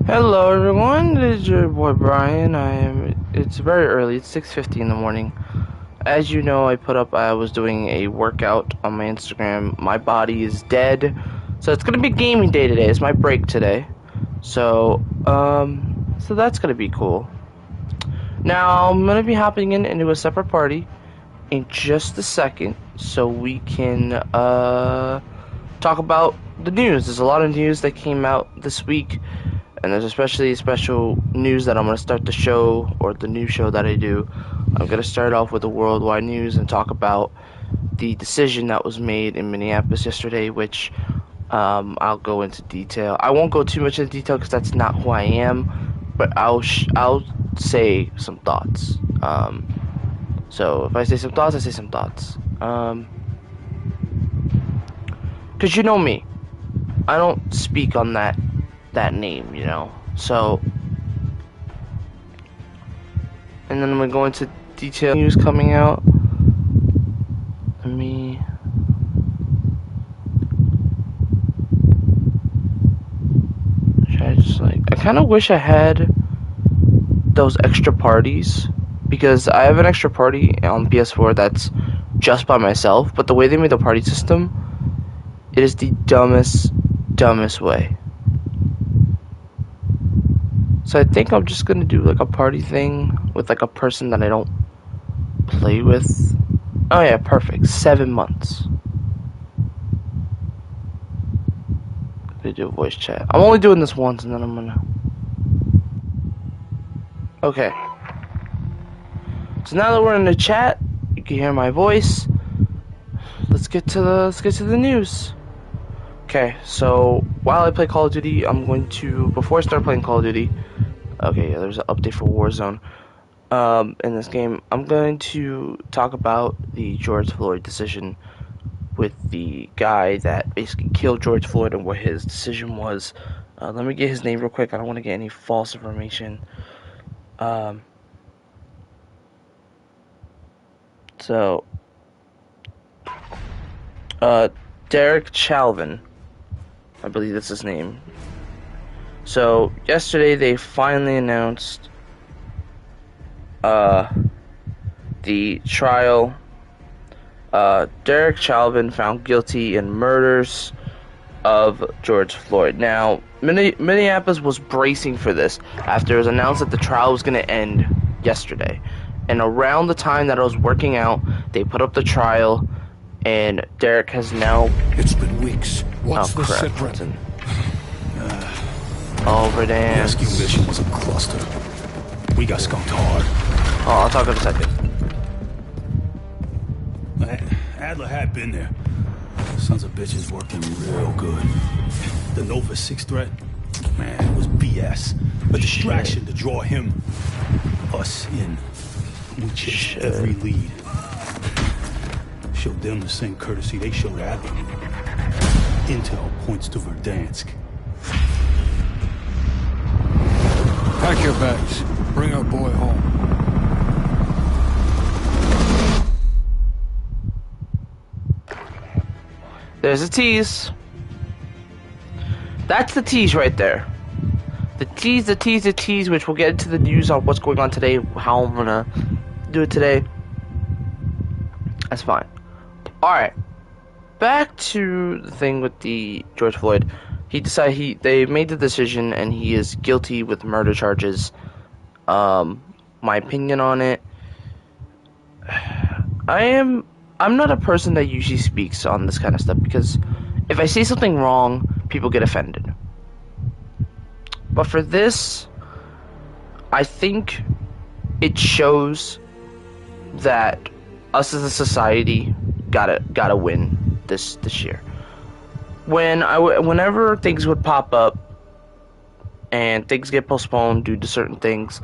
Hello everyone, this is your boy Brian. It's very early, it's 6:50 in the morning. As you know, I was doing a workout on my Instagram. My body is dead. So it's gonna be gaming day today. It's my break today. So that's gonna be cool. Now I'm gonna be hopping into a separate party in just a second so we can talk about the news. There's a lot of news that came out this week. And there's especially special news that I'm going to start the show, or the new show that I do. I'm going to start off with the worldwide news and talk about the decision that was made in Minneapolis yesterday, which I'll go into detail. I won't go too much into detail because that's not who I am, but I'll say some thoughts. So if I say some thoughts, I say some thoughts. Because you know me, I don't speak on that name, you know. So, and then I'm gonna go into detail news coming out. Let me. I kind of wish I had those extra parties, because I have an extra party on PS4 that's just by myself. But the way they made the party system, it is the dumbest way. So I think I'm just gonna do like a party thing with like a person that I don't play with. Oh yeah, perfect. 7 months. They do a voice chat. I'm only doing this once and then I'm gonna. Okay. So now that we're in the chat, you can hear my voice. Let's get to the news. Okay, so while I play Call of Duty, I'm going to, before I start playing Call of Duty, okay, yeah, there's an update for Warzone. In this game, I'm going to talk about the George Floyd decision with the guy that basically killed George Floyd and what his decision was. Let me get his name real quick. I don't want to get any false information. Derek Chauvin, I believe that's his name. So yesterday they finally announced the trial. Derek Chauvin found guilty in murders of George Floyd. Now, Minneapolis was bracing for this after it was announced that the trial was going to end yesterday. And around the time that I was working out, they put up the trial, and Derek has now... It's been weeks. What's the crap, sit rep? Overdance. The rescue mission was a cluster. We got skunked hard. Oh, I'll talk in a second. Adler had been there. Sons of bitches working real good. The Nova 6 threat, man, it was BS. A distraction to draw us in. We chased every lead. Showed them the same courtesy they showed Adler. Intel points to Verdansk. Pack your bags. Bring our boy home. There's a tease. That's the tease right there. The tease, which we'll get into the news on what's going on today, how I'm gonna do it today. That's fine. Alright. Back to the thing with the George Floyd. They made the decision and he is guilty with murder charges. My opinion on it, I'm not a person that usually speaks on this kind of stuff, because if I say something wrong, people get offended. But for this, I think it shows that us as a society gotta win this year. Whenever things would pop up and things get postponed due to certain things,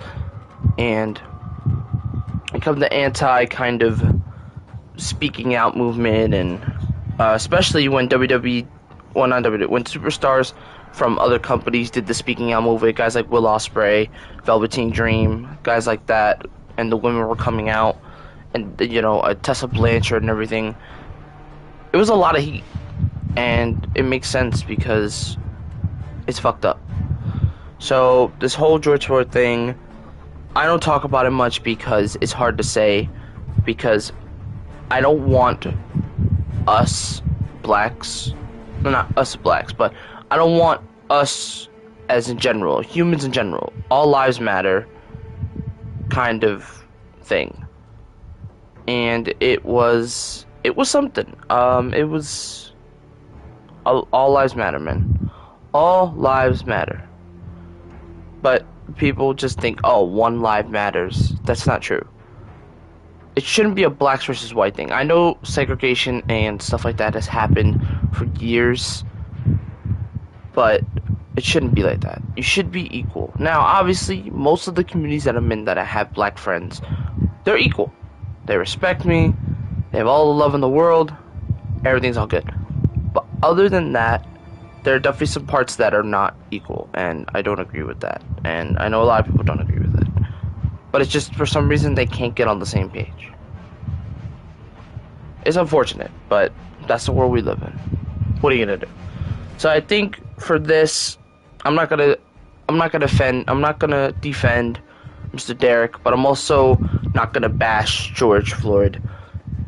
and it comes the anti kind of speaking out movement, and especially when when superstars from other companies did the speaking out movement, guys like Will Ospreay, Velveteen Dream, guys like that, and the women were coming out, and Tessa Blanchard and everything. It was a lot of heat, and it makes sense because it's fucked up. So this whole George Floyd thing, I don't talk about it much because it's hard to say, because I don't want us blacks, no, not us blacks, but I don't want us as in general, humans in general, all lives matter kind of thing. And it was something. It was all lives matter, man. All lives matter. But people just think, oh, one life matters. That's not true. It shouldn't be a blacks versus white thing. I know segregation and stuff like that has happened for years, but it shouldn't be like that. You should be equal. Now, obviously, most of the communities that I'm in that I have black friends, they're equal. They respect me. They have all the love in the world. Everything's all good. But other than that, there are definitely some parts that are not equal, and I don't agree with that. And I know a lot of people don't agree with it. But it's just, for some reason, they can't get on the same page. It's unfortunate, but that's the world we live in. What are you gonna do? So I think for this, I'm not gonna defend Mr. Derek, but I'm also not gonna bash George Floyd.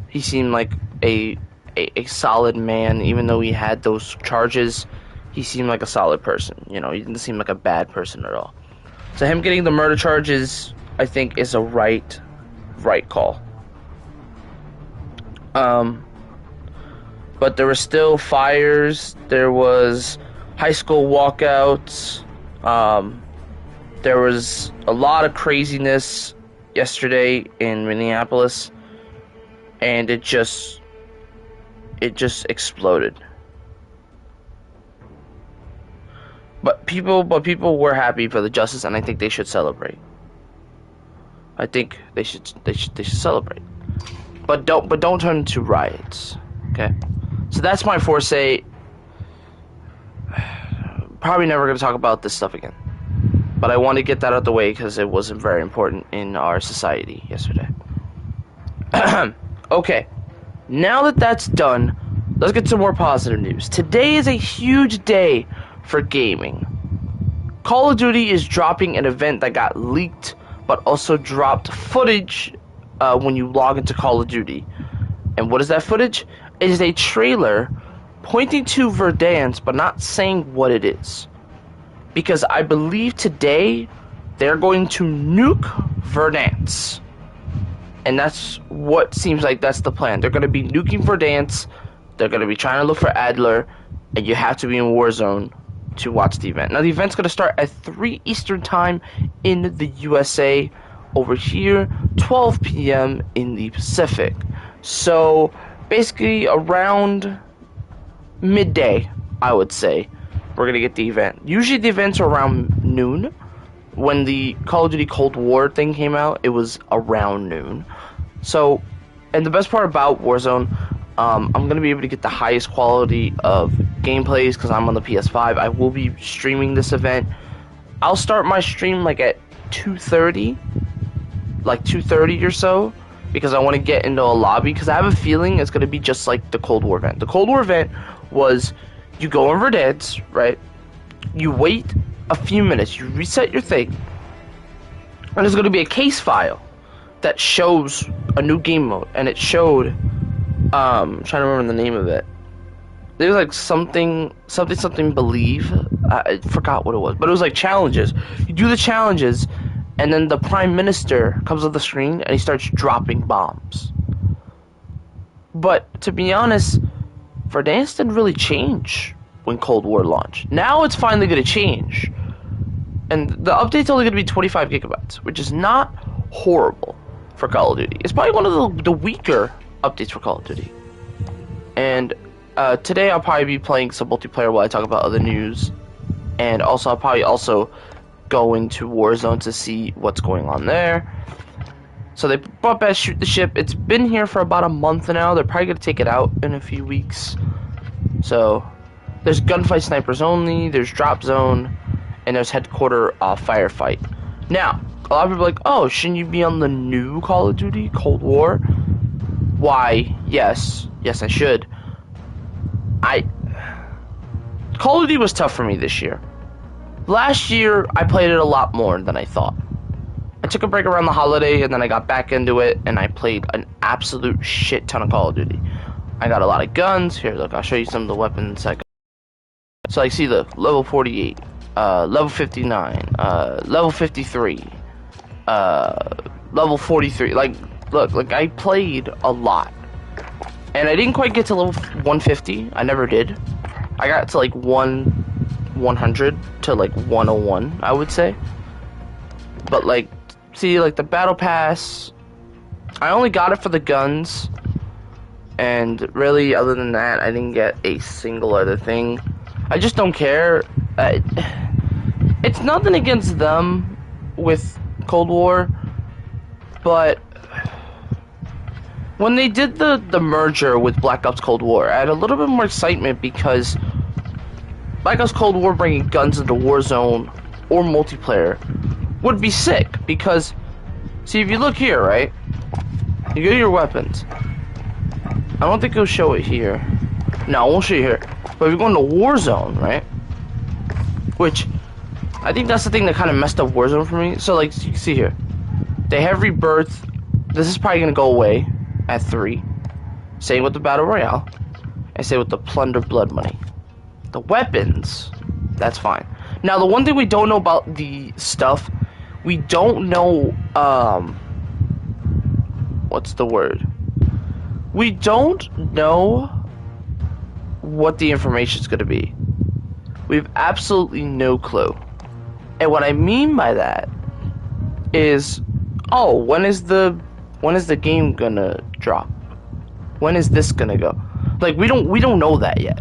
He seemed like a solid man, even though he had those charges. He seemed like a solid person. You know, he didn't seem like a bad person at all. So him getting the murder charges, I think, is a right call. But there were still fires. There was high school walkouts. There was a lot of craziness yesterday in Minneapolis, and it just exploded. But people were happy for the justice, and I think they should celebrate. I think they should celebrate. But don't turn into riots. Okay? So that's my foresight. Probably never going to talk about this stuff again. But I want to get that out of the way because it wasn't very important in our society yesterday. Okay. Now that that's done, let's get some more positive news. Today is a huge day for gaming. Call of Duty is dropping an event that got leaked, but also dropped footage when you log into Call of Duty. And what is that footage? It is a trailer pointing to Verdansk, but not saying what it is. Because I believe today they're going to nuke Verdansk. And that's what seems like that's the plan. They're going to be nuking Verdansk. They're going to be trying to look for Adler. And you have to be in Warzone to watch the event. Now, the event's going to start at 3 Eastern Time in the USA. Over here, 12 p.m. in the Pacific. So, basically, around midday, I would say, we're going to get the event. Usually, the events are around noon. When the Call of Duty Cold War thing came out, it was around noon. So, and the best part about Warzone, I'm going to be able to get the highest quality of gameplays because I'm on the PS5. I will be streaming this event. I'll start my stream like at 2:30, like 2:30 or so, because I want to get into a lobby because I have a feeling it's going to be just like the Cold War event. The Cold War event was you go on Verdansk, right? You wait a few minutes, you reset your thing, and there's going to be a case file that shows a new game mode, and it showed I'm trying to remember the name of it. There was like something believe. I forgot what it was, but it was like challenges. You do the challenges, and then the Prime Minister comes on the screen and he starts dropping bombs. But to be honest, Verdansk didn't really change when Cold War launched. Now it's finally going to change, and the update's only going to be 25 gigabytes, which is not horrible for Call of Duty. It's probably one of the weaker updates for Call of Duty. And today I'll probably be playing some multiplayer while I talk about other news, and also I'll probably also go into Warzone to see what's going on there. So they brought back Shoot the Ship. It's been here for about a month now. They're probably going to take it out in a few weeks. So there's Gunfight Snipers Only, there's Drop Zone, and there's Headquarter Firefight. Now, a lot of people are like, oh, shouldn't you be on the new Call of Duty Cold War? Why, yes, I should. Call of Duty was tough for me this year. Last year, I played it a lot more than I thought. I took a break around the holiday, and then I got back into it, and I played an absolute shit ton of Call of Duty. I got a lot of guns. Here, look, I'll show you some of the weapons I got. So, I see the level 48, level 59, level 53, level 43. Like, look, I played a lot. And I didn't quite get to level 150. I never did. I got to, like, 100 to, like, 101, I would say. But, like, see, like, the Battle Pass, I only got it for the guns. And really, other than that, I didn't get a single other thing. I just don't care. It's nothing against them with Cold War, but when they did the merger with Black Ops Cold War, I had a little bit more excitement because Black Ops Cold War bringing guns into Warzone or multiplayer would be sick. Because, see, if you look here, right, you go to your weapons. I don't think it'll show it here. No, I won't show you here. But if you go into Warzone, right, which I think that's the thing that kind of messed up Warzone for me. So, like, you can see here, they have Rebirth. This is probably gonna go away at 3. Same with the Battle Royale. And same with the Plunder Blood Money. The weapons, that's fine. Now, the one thing we don't know about the stuff, we don't know, what's the word? We don't know what the information is going to be. We have absolutely no clue. And what I mean by that is, oh, when is the game gonna drop? When is this gonna go? Like, we don't know that yet.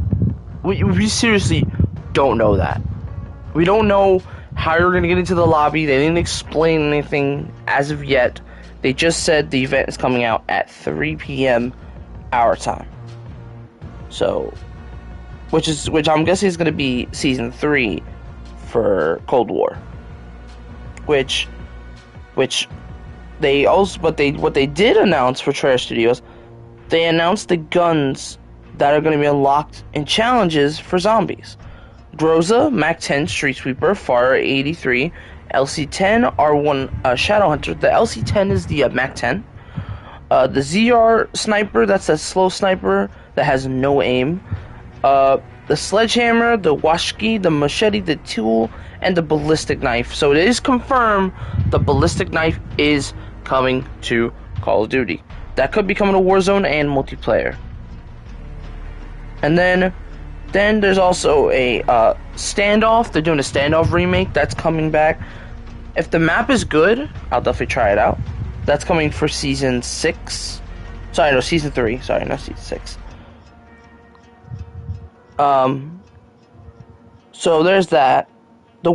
We seriously don't know that. We don't know how you're gonna get into the lobby. They didn't explain anything as of yet. They just said the event is coming out at 3 p.m. our time. So, which I'm guessing is gonna be season 3 for Cold War. Which they also, what they did announce for Treyarch Studios, they announced the guns that are going to be unlocked in challenges for zombies. Groza, MAC-10 Street Sweeper, FAR 83, LC-10, R1 Shadowhunter. The LC-10 is the MAC-10. The ZR Sniper, that's a slow sniper that has no aim. The Sledgehammer, the Washki, the Machete, the Tool, and the Ballistic Knife. So it is confirmed the Ballistic Knife is coming to Call of Duty. That could be coming to Warzone and multiplayer. And then there's also a Standoff. They're doing a Standoff remake that's coming back. If the map is good, I'll definitely try it out. That's coming for season 6. Sorry, no, season 3. Sorry, not season 6. So there's that. The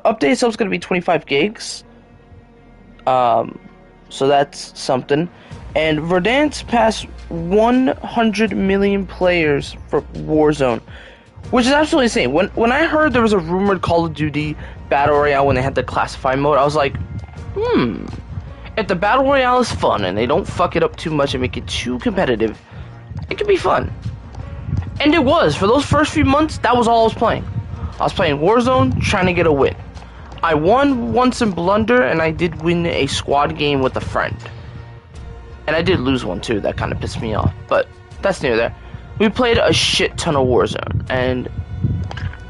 update itself is going to be 25 gigs. So that's something. And Verdansk passed 100 million players for Warzone, which is absolutely insane. When I heard there was a rumored Call of Duty Battle Royale when they had the classified mode, I was like, if the Battle Royale is fun and they don't fuck it up too much and make it too competitive, it could be fun. And it was. For those first few months, that was all I was playing. I was playing Warzone, trying to get a win. I won once in Blunder, and I did win a squad game with a friend. And I did lose one too, that kind of pissed me off. But that's near there. We played a shit ton of Warzone, and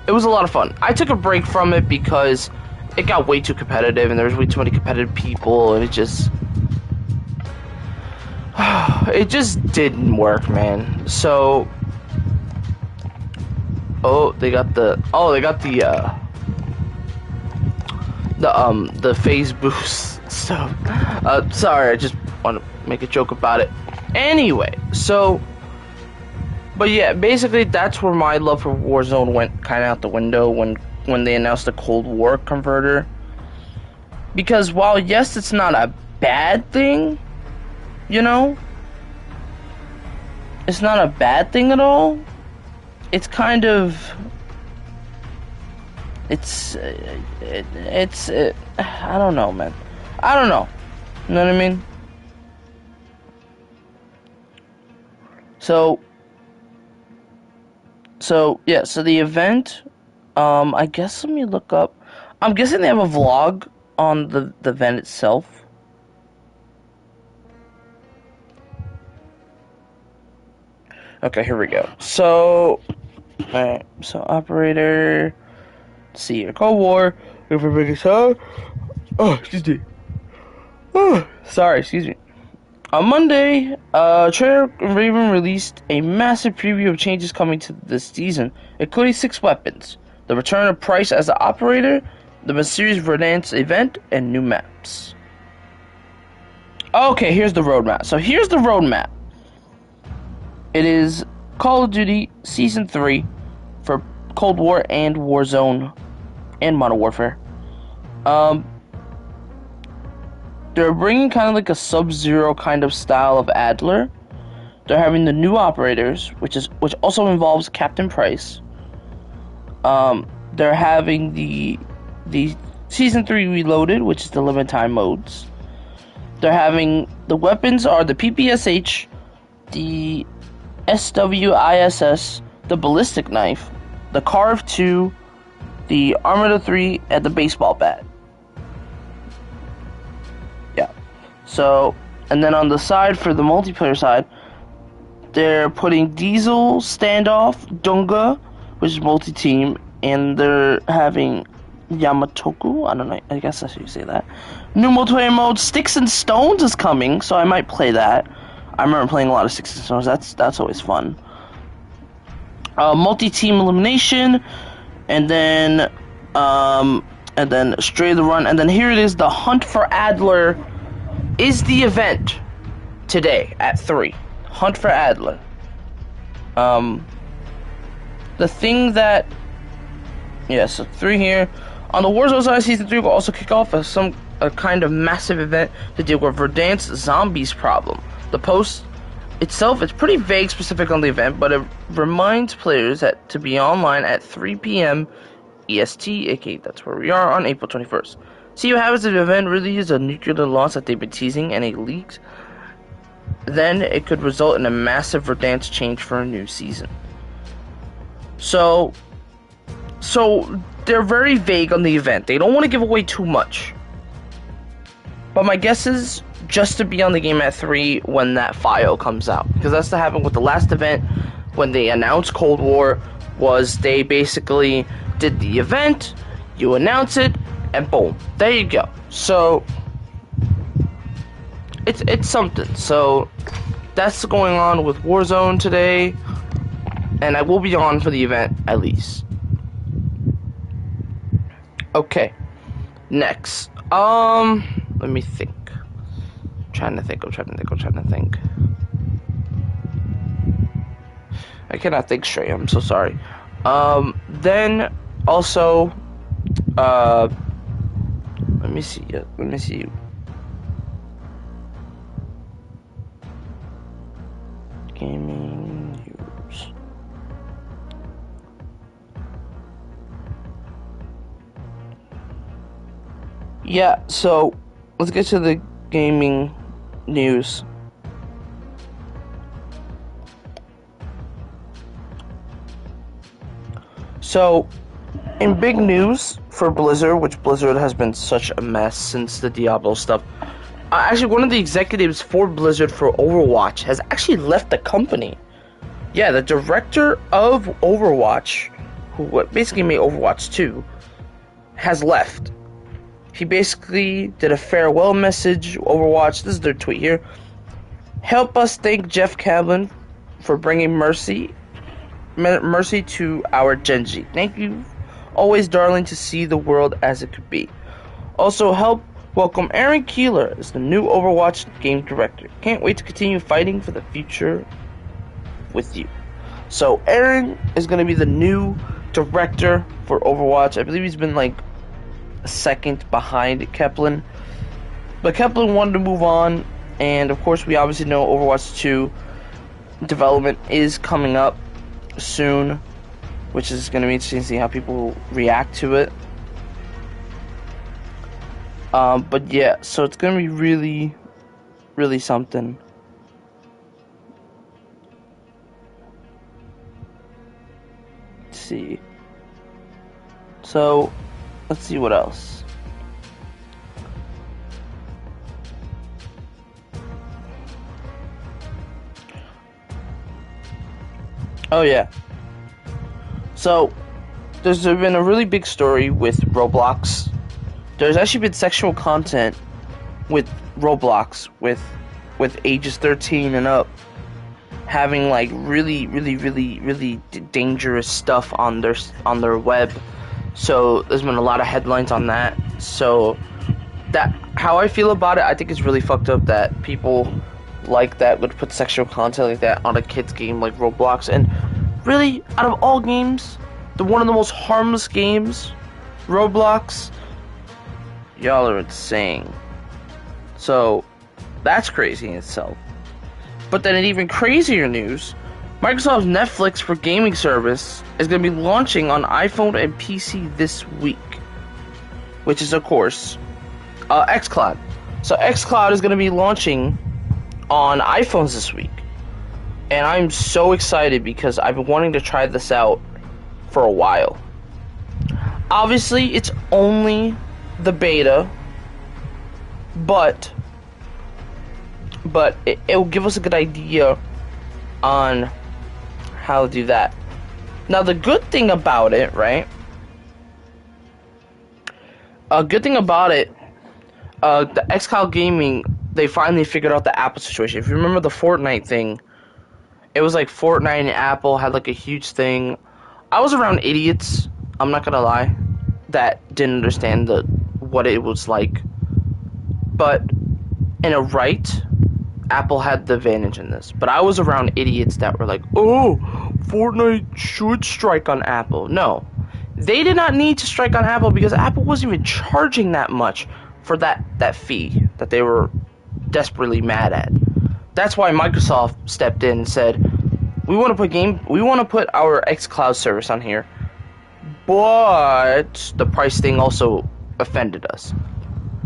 it was a lot of fun. I took a break from it because it got way too competitive, and there was way too many competitive people, and it just didn't work, man. So, they got the phase boost stuff. Sorry, I just want to make a joke about it. Anyway, so, but yeah, basically that's where my love for Warzone went kind of out the window when they announced the Cold War converter. Because while yes, it's not a bad thing, you know, it's not a bad thing at all. It's kind of, I don't know, man. I don't know. You know what I mean? So yeah, so the event I guess let me look up. I'm guessing they have a vlog on the event itself. Okay, here we go. So, alright, so operator, let's see here, Cold War, oh, excuse me. Oh, sorry, excuse me. On Monday, Treyarch and Raven released a massive preview of changes coming to this season, including 6 weapons, the return of Price as the operator, the Mysterious Verdansk event, and new maps. Okay, here's the roadmap. So here's the roadmap. It is Call of Duty Season 3 for Cold War and Warzone and Modern Warfare. They're bringing kind of like a Sub-Zero kind of style of Adler. They're having the new operators, which also involves Captain Price. They're having the Season 3 Reloaded, which is the limited time modes. They're having the weapons are the PPSH, the SWISS, the ballistic knife, the Carve 2, the Armada 3, and the baseball bat. Yeah. So, and then on the side, for the multiplayer side, they're putting Diesel, Standoff, Dunga, which is multi-team, and they're having Yamatoku, I don't know, I guess I should say that. New multiplayer mode, Sticks and Stones is coming, so I might play that. I remember playing a lot of Sticks and Stones, that's always fun. Multi-team elimination, and then Stray the Run, and then here it is, the Hunt for Adler is the event today at 3. Hunt for Adler. The thing that, yeah, so 3 here. On the Warzone side, Season 3 will also kick off a kind of massive event to deal with Verdansk zombies problem. The post itself is pretty vague, specific on the event, but it reminds players to be online at 3 p.m. EST, aka that's where we are, on April 21st. See what happens if the event really is a nuclear launch that they've been teasing and it leaks. Then it could result in a massive Verdansk change for a new season. So they're very vague on the event. They don't want to give away too much. But my guess is just to be on the game at 3 when that file comes out. Because that's what happened with the last event when they announced Cold War, was they basically did the event, you announce it, and boom, there you go. So it's something. So that's going on with Warzone today, and I will be on for the event at least. Okay, next. Let me think. I'm trying to think. I cannot think straight. I'm so sorry. Then also, let me see. Gaming news. Yeah, so let's get to the gaming news. So, in big news for Blizzard, which Blizzard has been such a mess since the Diablo stuff. Actually, one of the executives for Blizzard for Overwatch has actually left the company. Yeah, the director of Overwatch, who basically made Overwatch 2, has left. He basically did a farewell message. Overwatch, this is their tweet here. Help us thank Jeff Kaplan for bringing mercy to our Genji. Thank you, always darling, to see the world as it could be. Also, help welcome Aaron Keeler as the new Overwatch game director. Can't wait to continue fighting for the future with you. So Aaron is going to be the new director for Overwatch. I believe he's been like a second behind Kaplan. But Kaplan wanted to move on, and of course we obviously know Overwatch 2 development is coming up soon, which is going to be interesting to see how people react to it. But yeah, so it's going to be really, really something. Let's see. So, let's see what else. Oh yeah. So, there's been a really big story with Roblox. There's actually been sexual content with Roblox with ages 13 and up having like really dangerous stuff on their web. So there's been a lot of headlines on that. So that how I feel about it, I think it's really fucked up that people like that would put sexual content like that on a kid's game like Roblox. And really, out of all games, one of the most harmless games, Roblox, y'all are insane. So that's crazy in itself. But then in even crazier news, Microsoft's Netflix for gaming service is going to be launching on iPhone and PC this week, which is of course xCloud. So xCloud is going to be launching on iPhones this week, and I'm so excited because I've been wanting to try this out for a while. Obviously, it's only the beta, but it will give us a good idea on how to do that. Now, the good thing about it, right? A good thing about it, the xCloud Gaming, they finally figured out the Apple situation. If you remember the Fortnite thing, it was like Fortnite and Apple had like a huge thing. I was around idiots, I'm not gonna lie, that didn't understand what it was like. But in a right, Apple had the advantage in this. But I was around idiots that were like, oh, Fortnite should strike on Apple. No, they did not need to strike on Apple because Apple wasn't even charging that much for that fee that they were desperately mad at. That's why Microsoft stepped in and said, we want to put our xCloud service on here, but the price thing also offended us.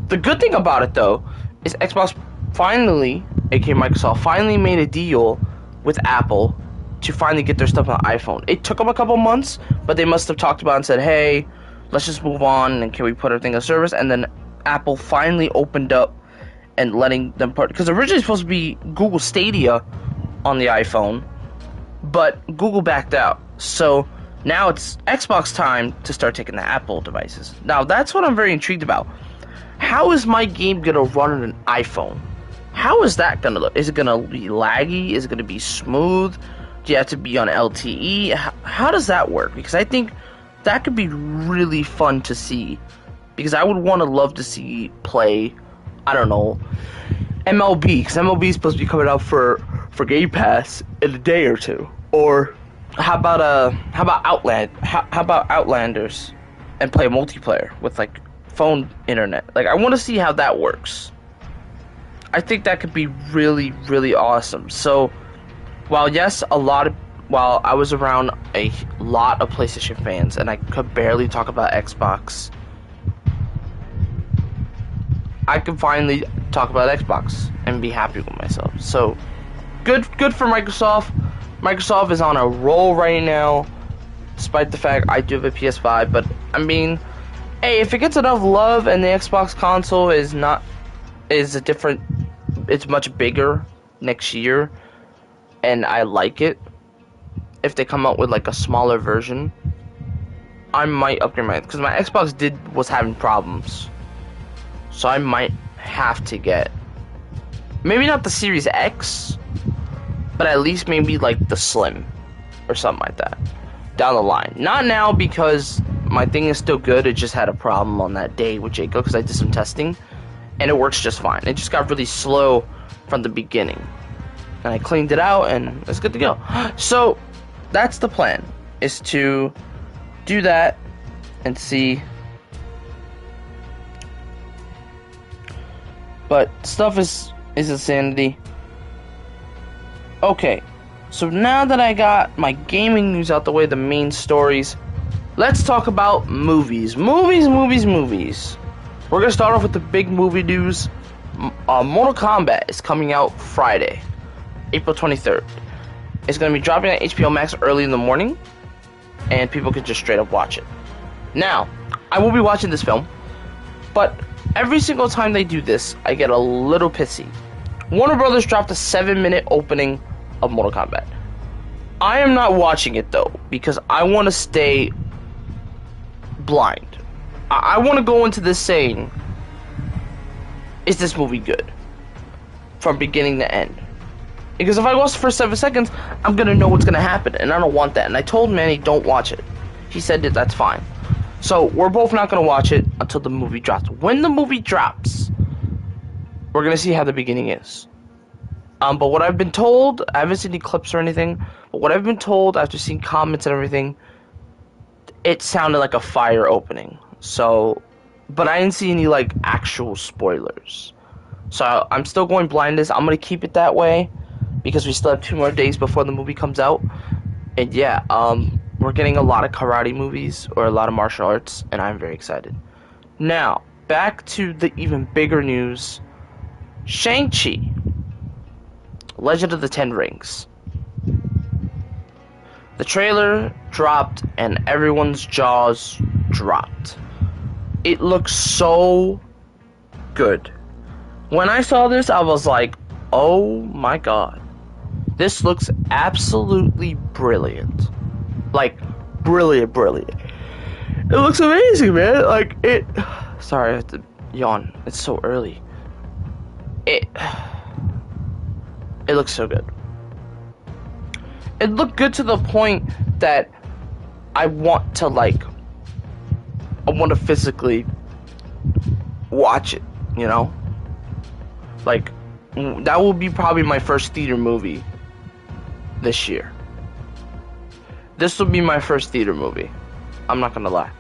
The good thing about it though is Xbox finally, aka Microsoft, finally made a deal with Apple to finally get their stuff on iPhone. It took them a couple months, but they must have talked about it and said, hey, let's just move on and can we put everything on service? And then Apple finally opened up and letting them put, because originally it was supposed to be Google Stadia on the iPhone, but Google backed out. So now it's Xbox time to start taking the Apple devices. Now that's what I'm very intrigued about. How is my game gonna run on an iPhone? How is that gonna look? Is it gonna be laggy? Is it gonna be smooth? Do you have to be on LTE? How does that work? Because I think that could be really fun to see. Because I would love to see play, I don't know, MLB. Because MLB is supposed to be coming out for Game Pass in a day or two. Or how about Outlanders and play multiplayer with like phone internet? Like I want to see how that works. I think that could be really, really awesome. So while I was around a lot of PlayStation fans and I could barely talk about Xbox, I can finally talk about Xbox and be happy with myself. So good for Microsoft. Microsoft is on a roll right now, despite the fact I do have a PS5. But I mean, hey, if it gets enough love and the Xbox console it's much bigger next year, and I like it, if they come out with like a smaller version, I might upgrade because my Xbox was having problems. So I might have to get, maybe not the Series X, but at least maybe like the Slim or something like that down the line. Not now because my thing is still good. It just had a problem on that day with Jacob because I did some testing and it works just fine. It just got really slow from the beginning. And I cleaned it out and it's good to go. So that's the plan, is to do that and see. But stuff is insanity. Okay, so now that I got my gaming news out the way, the main stories, let's talk about movies. Movies. We're gonna start off with the big movie news. Mortal Kombat is coming out Friday, April 23rd. It's gonna be dropping on HBO Max early in the morning, and people can just straight up watch it. Now, I will be watching this film, but every single time they do this, I get a little pissy. Warner Brothers dropped a 7-minute opening of Mortal Kombat. I am not watching it though, because I want to stay blind. I want to go into this saying, is this movie good? From beginning to end. Because if I watch the first 7 seconds, I'm going to know what's going to happen, and I don't want that. And I told Manny, don't watch it. He said that that's fine. So, we're both not going to watch it until the movie drops. When the movie drops, we're going to see how the beginning is. But what I've been told, I haven't seen any clips or anything, but what I've been told after seeing comments and everything, it sounded like a fire opening. So, but I didn't see any, like, actual spoilers. So, I'm still going blindness. I'm going to keep it that way, because we still have 2 more days before the movie comes out. And yeah, we're getting a lot of karate movies, or a lot of martial arts, and I'm very excited. Now, back to the even bigger news. Shang-Chi, Legend of the Ten Rings. The trailer dropped, and everyone's jaws dropped. It looks so good. When I saw this, I was like, oh my god. This looks absolutely brilliant. Like, brilliant. It looks amazing, man. Like, it... Sorry, I have to yawn. It's so early. It looks so good. It looked good to the point that I want to, like... I want to physically watch it, you know? Like, that will be probably my first theater movie this year. This will be my first theater movie. I'm not gonna lie.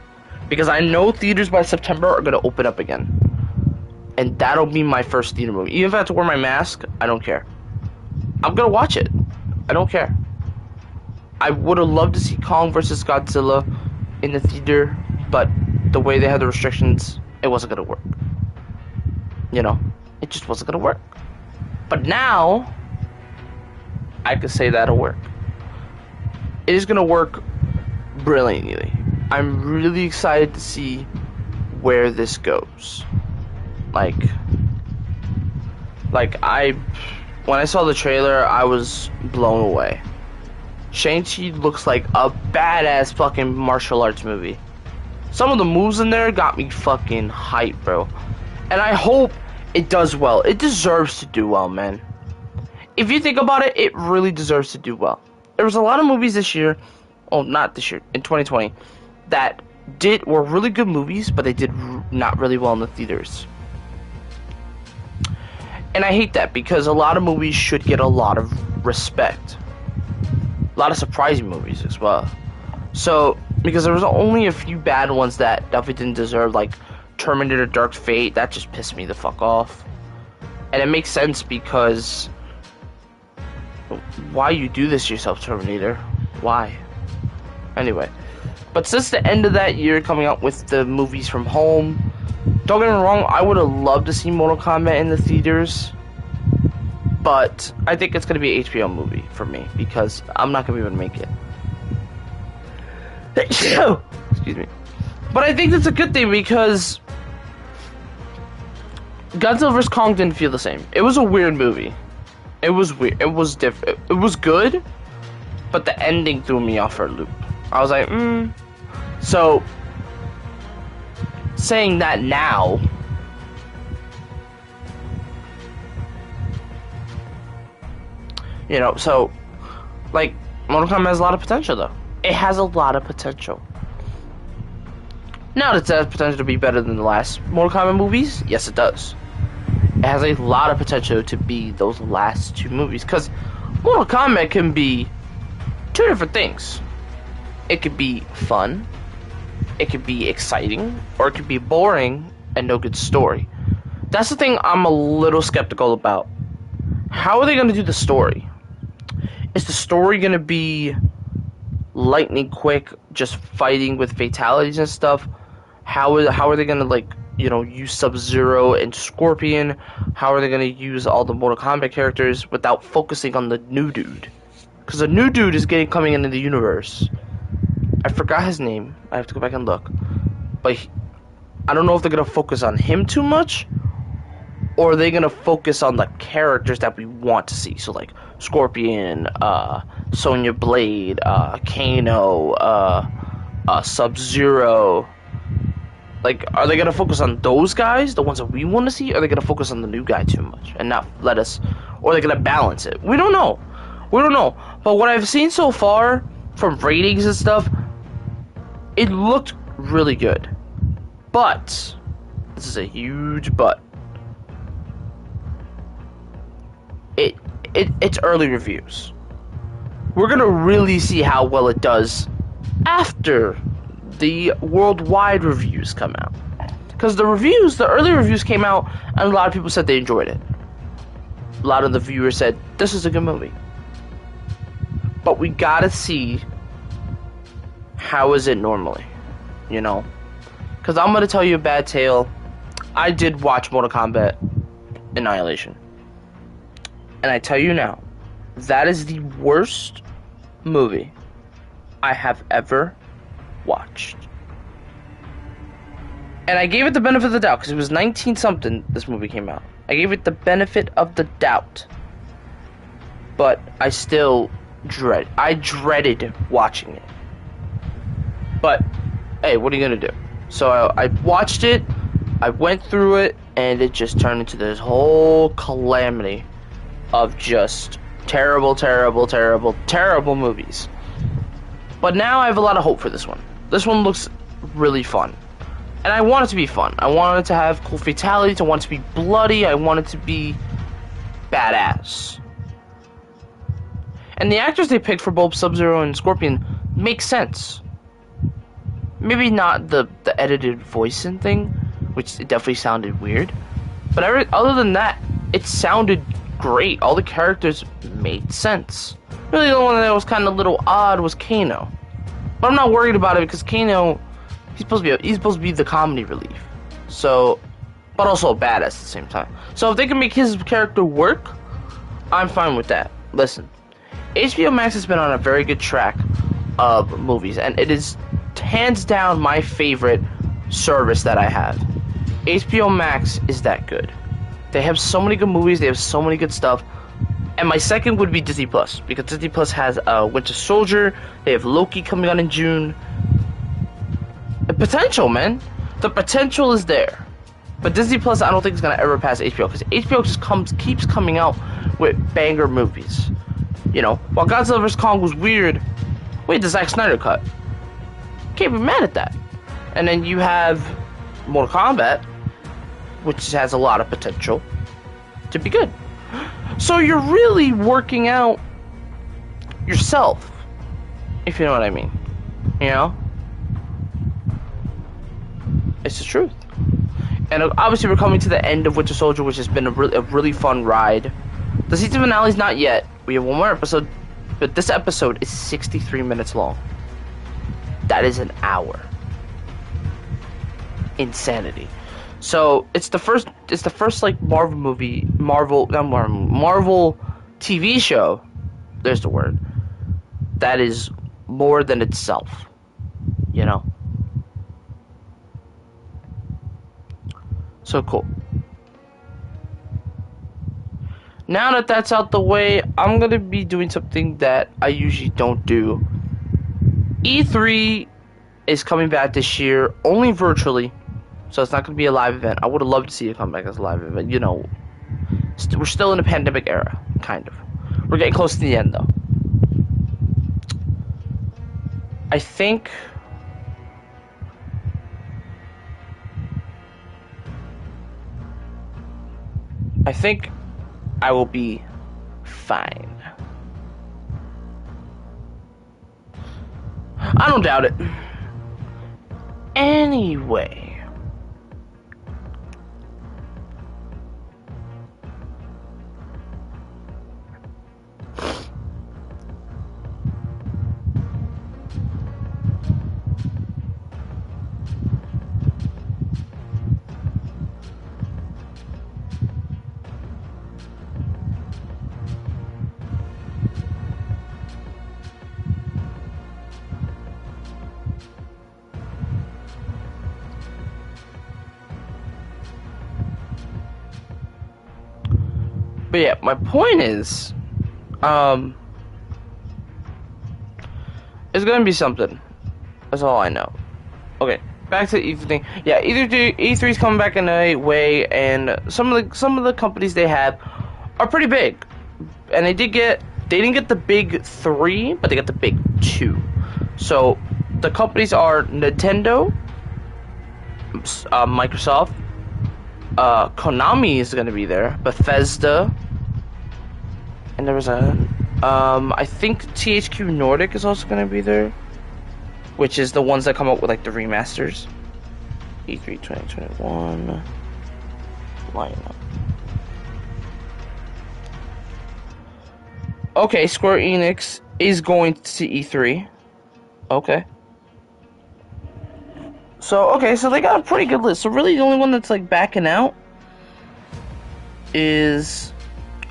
Because I know theaters by September are gonna open up again. And that'll be my first theater movie. Even if I have to wear my mask, I don't care. I'm gonna watch it. I don't care. I would have loved to see Kong vs. Godzilla in the theater, but the way they had the restrictions, it wasn't gonna work. You know? It just wasn't gonna work. But now, I could say that'll work. It is gonna work brilliantly. I'm really excited to see where this goes. When I saw the trailer, I was blown away. Shang-Chi looks like a badass fucking martial arts movie. Some of the moves in there got me fucking hyped, bro. And I hope it does well. It deserves to do well, man. If you think about it, it really deserves to do well. There was a lot of movies this year, oh, not this year, in 2020, that were really good movies, but they did not really well in the theaters. And I hate that, because a lot of movies should get a lot of respect. A lot of surprising movies as well. So, because there was only a few bad ones that definitely didn't deserve, like Terminator Dark Fate, that just pissed me the fuck off. And it makes sense, because why you do this to yourself, Terminator? Why? Anyway. But since the end of that year, coming out with the movies from home, don't get me wrong, I would have loved to see Mortal Kombat in the theaters. But I think it's going to be an HBO movie for me, because I'm not going to be able to make it. Excuse me. But I think that's a good thing, because Godzilla vs. Kong didn't feel the same. It was a weird movie. It was weird. It was different. It was good, but the ending threw me off for a loop. I was like, So, saying that now, you know, so, like, Mortal Kombat has a lot of potential, though. It has a lot of potential. Now, does it have potential to be better than the last Mortal Kombat movies? Yes, it does. It has a lot of potential to be those last 2 movies, because Mortal Kombat can be 2 different things. It could be fun, it could be exciting, or it could be boring and no good story. That's the thing I'm a little skeptical about. How are they going to do the story? Is the story going to be lightning quick, just fighting with fatalities and stuff? How are they going to, like, you know, use Sub-Zero and Scorpion? How are they going to use all the Mortal Kombat characters without focusing on the new dude? Because the new dude is coming into the universe. I forgot his name. I have to go back and look. but I don't know if they're gonna focus on him too much, or are they gonna focus on the characters that we want to see? So like Scorpion, Sonya Blade, Kano, Sub-Zero. Like, are they gonna focus on those guys, the ones that we want to see, or are they gonna focus on the new guy too much and not let us, or are they gonna balance it? We don't know. We don't know. But what I've seen so far from ratings and stuff, it looked really good. But this is a huge but. It's early reviews. We're gonna really see how well it does after the worldwide reviews come out. Because the early reviews came out, and a lot of people said they enjoyed it. A lot of the viewers said, this is a good movie. But we gotta see how is it normally, you know? Because I'm gonna tell you a bad tale. I did watch Mortal Kombat Annihilation. And I tell you now, that is the worst movie I have ever watched. And I gave it the benefit of the doubt because it was 19-something this movie came out. I gave it the benefit of the doubt. But I still dreaded watching it. But, hey, what are you gonna do? So I watched it, I went through it, and it just turned into this whole calamity of just terrible movies. But now I have a lot of hope for this one. This one looks really fun. And I want it to be fun. I want it to have cool fatalities. I want it to be bloody. I want it to be badass. And the actors they picked for both Sub-Zero and Scorpion make sense. Maybe not the edited voice and thing, which it definitely sounded weird. But other than that, it sounded great. All the characters made sense. Really, the one that was kind of a little odd was Kano. But I'm not worried about it because Kano, he's supposed to be the comedy relief. So, but also a badass at the same time. So if they can make his character work, I'm fine with that. Listen, HBO Max has been on a very good track of movies, and it is hands down my favorite service that I have. HBO Max is that good. They have so many good movies, they have so many good stuff. And my second would be Disney Plus, because Disney Plus has Winter Soldier, they have Loki coming out in June. The potential, man. The potential is there. But Disney Plus, I don't think it's gonna ever pass HBO, because HBO just keeps coming out with banger movies. You know, while Godzilla vs. Kong was weird, wait, the Zack Snyder cut. Can't be mad at that. And then you have Mortal Kombat, which has a lot of potential to be good. So you're really working out yourself, if you know what I mean. You know? It's the truth. And obviously we're coming to the end of Winter Soldier, which has been a really fun ride. The season finale is not yet. We have one more episode, but this episode is 63 minutes long. That is an hour. Insanity. So it's the first like Marvel TV show, there's the word, that is more than itself, you know? So cool. Now that that's out the way, I'm gonna be doing something that I usually don't do. E3 is coming back this year, only virtually. So it's not going to be a live event. I would have loved to see it come back as a live event. You know, we're still in the pandemic era, kind of. We're getting close to the end, though. I think I will be fine. I don't doubt it. Anyway. But yeah, my point is, it's gonna be something. That's all I know. Okay, back to the E3 thing. Yeah, E3 is coming back in a way, and some of the companies they have are pretty big, and they didn't get the big 3, but they got the big 2. So the companies are Nintendo, Microsoft, Konami is gonna be there, Bethesda, and there was I think THQ Nordic is also gonna be there, which is the ones that come up with like the remasters. E3 2021 lineup. Okay, Square Enix is going to E3. Okay. So they got a pretty good list. So really the only one that's like backing out is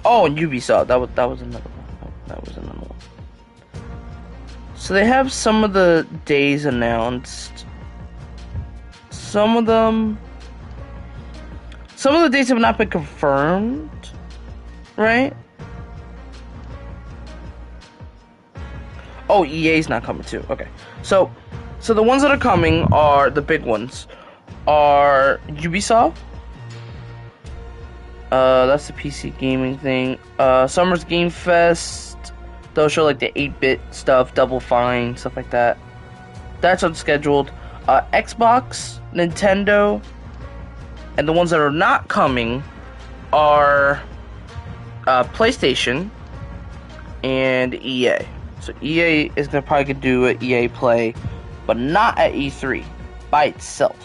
and Ubisoft. That was another one. That was another one. So they have some of the days announced. Some of the dates have not been confirmed, right? Oh, EA's not coming too. Okay. So the ones that are coming are the big ones are Ubisoft. That's the PC gaming thing. Summer's Game Fest. They'll show like the 8-bit stuff, Double Fine, stuff like that. That's unscheduled. Xbox, Nintendo, and the ones that are not coming are PlayStation and EA. So EA is probably gonna do an EA Play, but not at E3 by itself.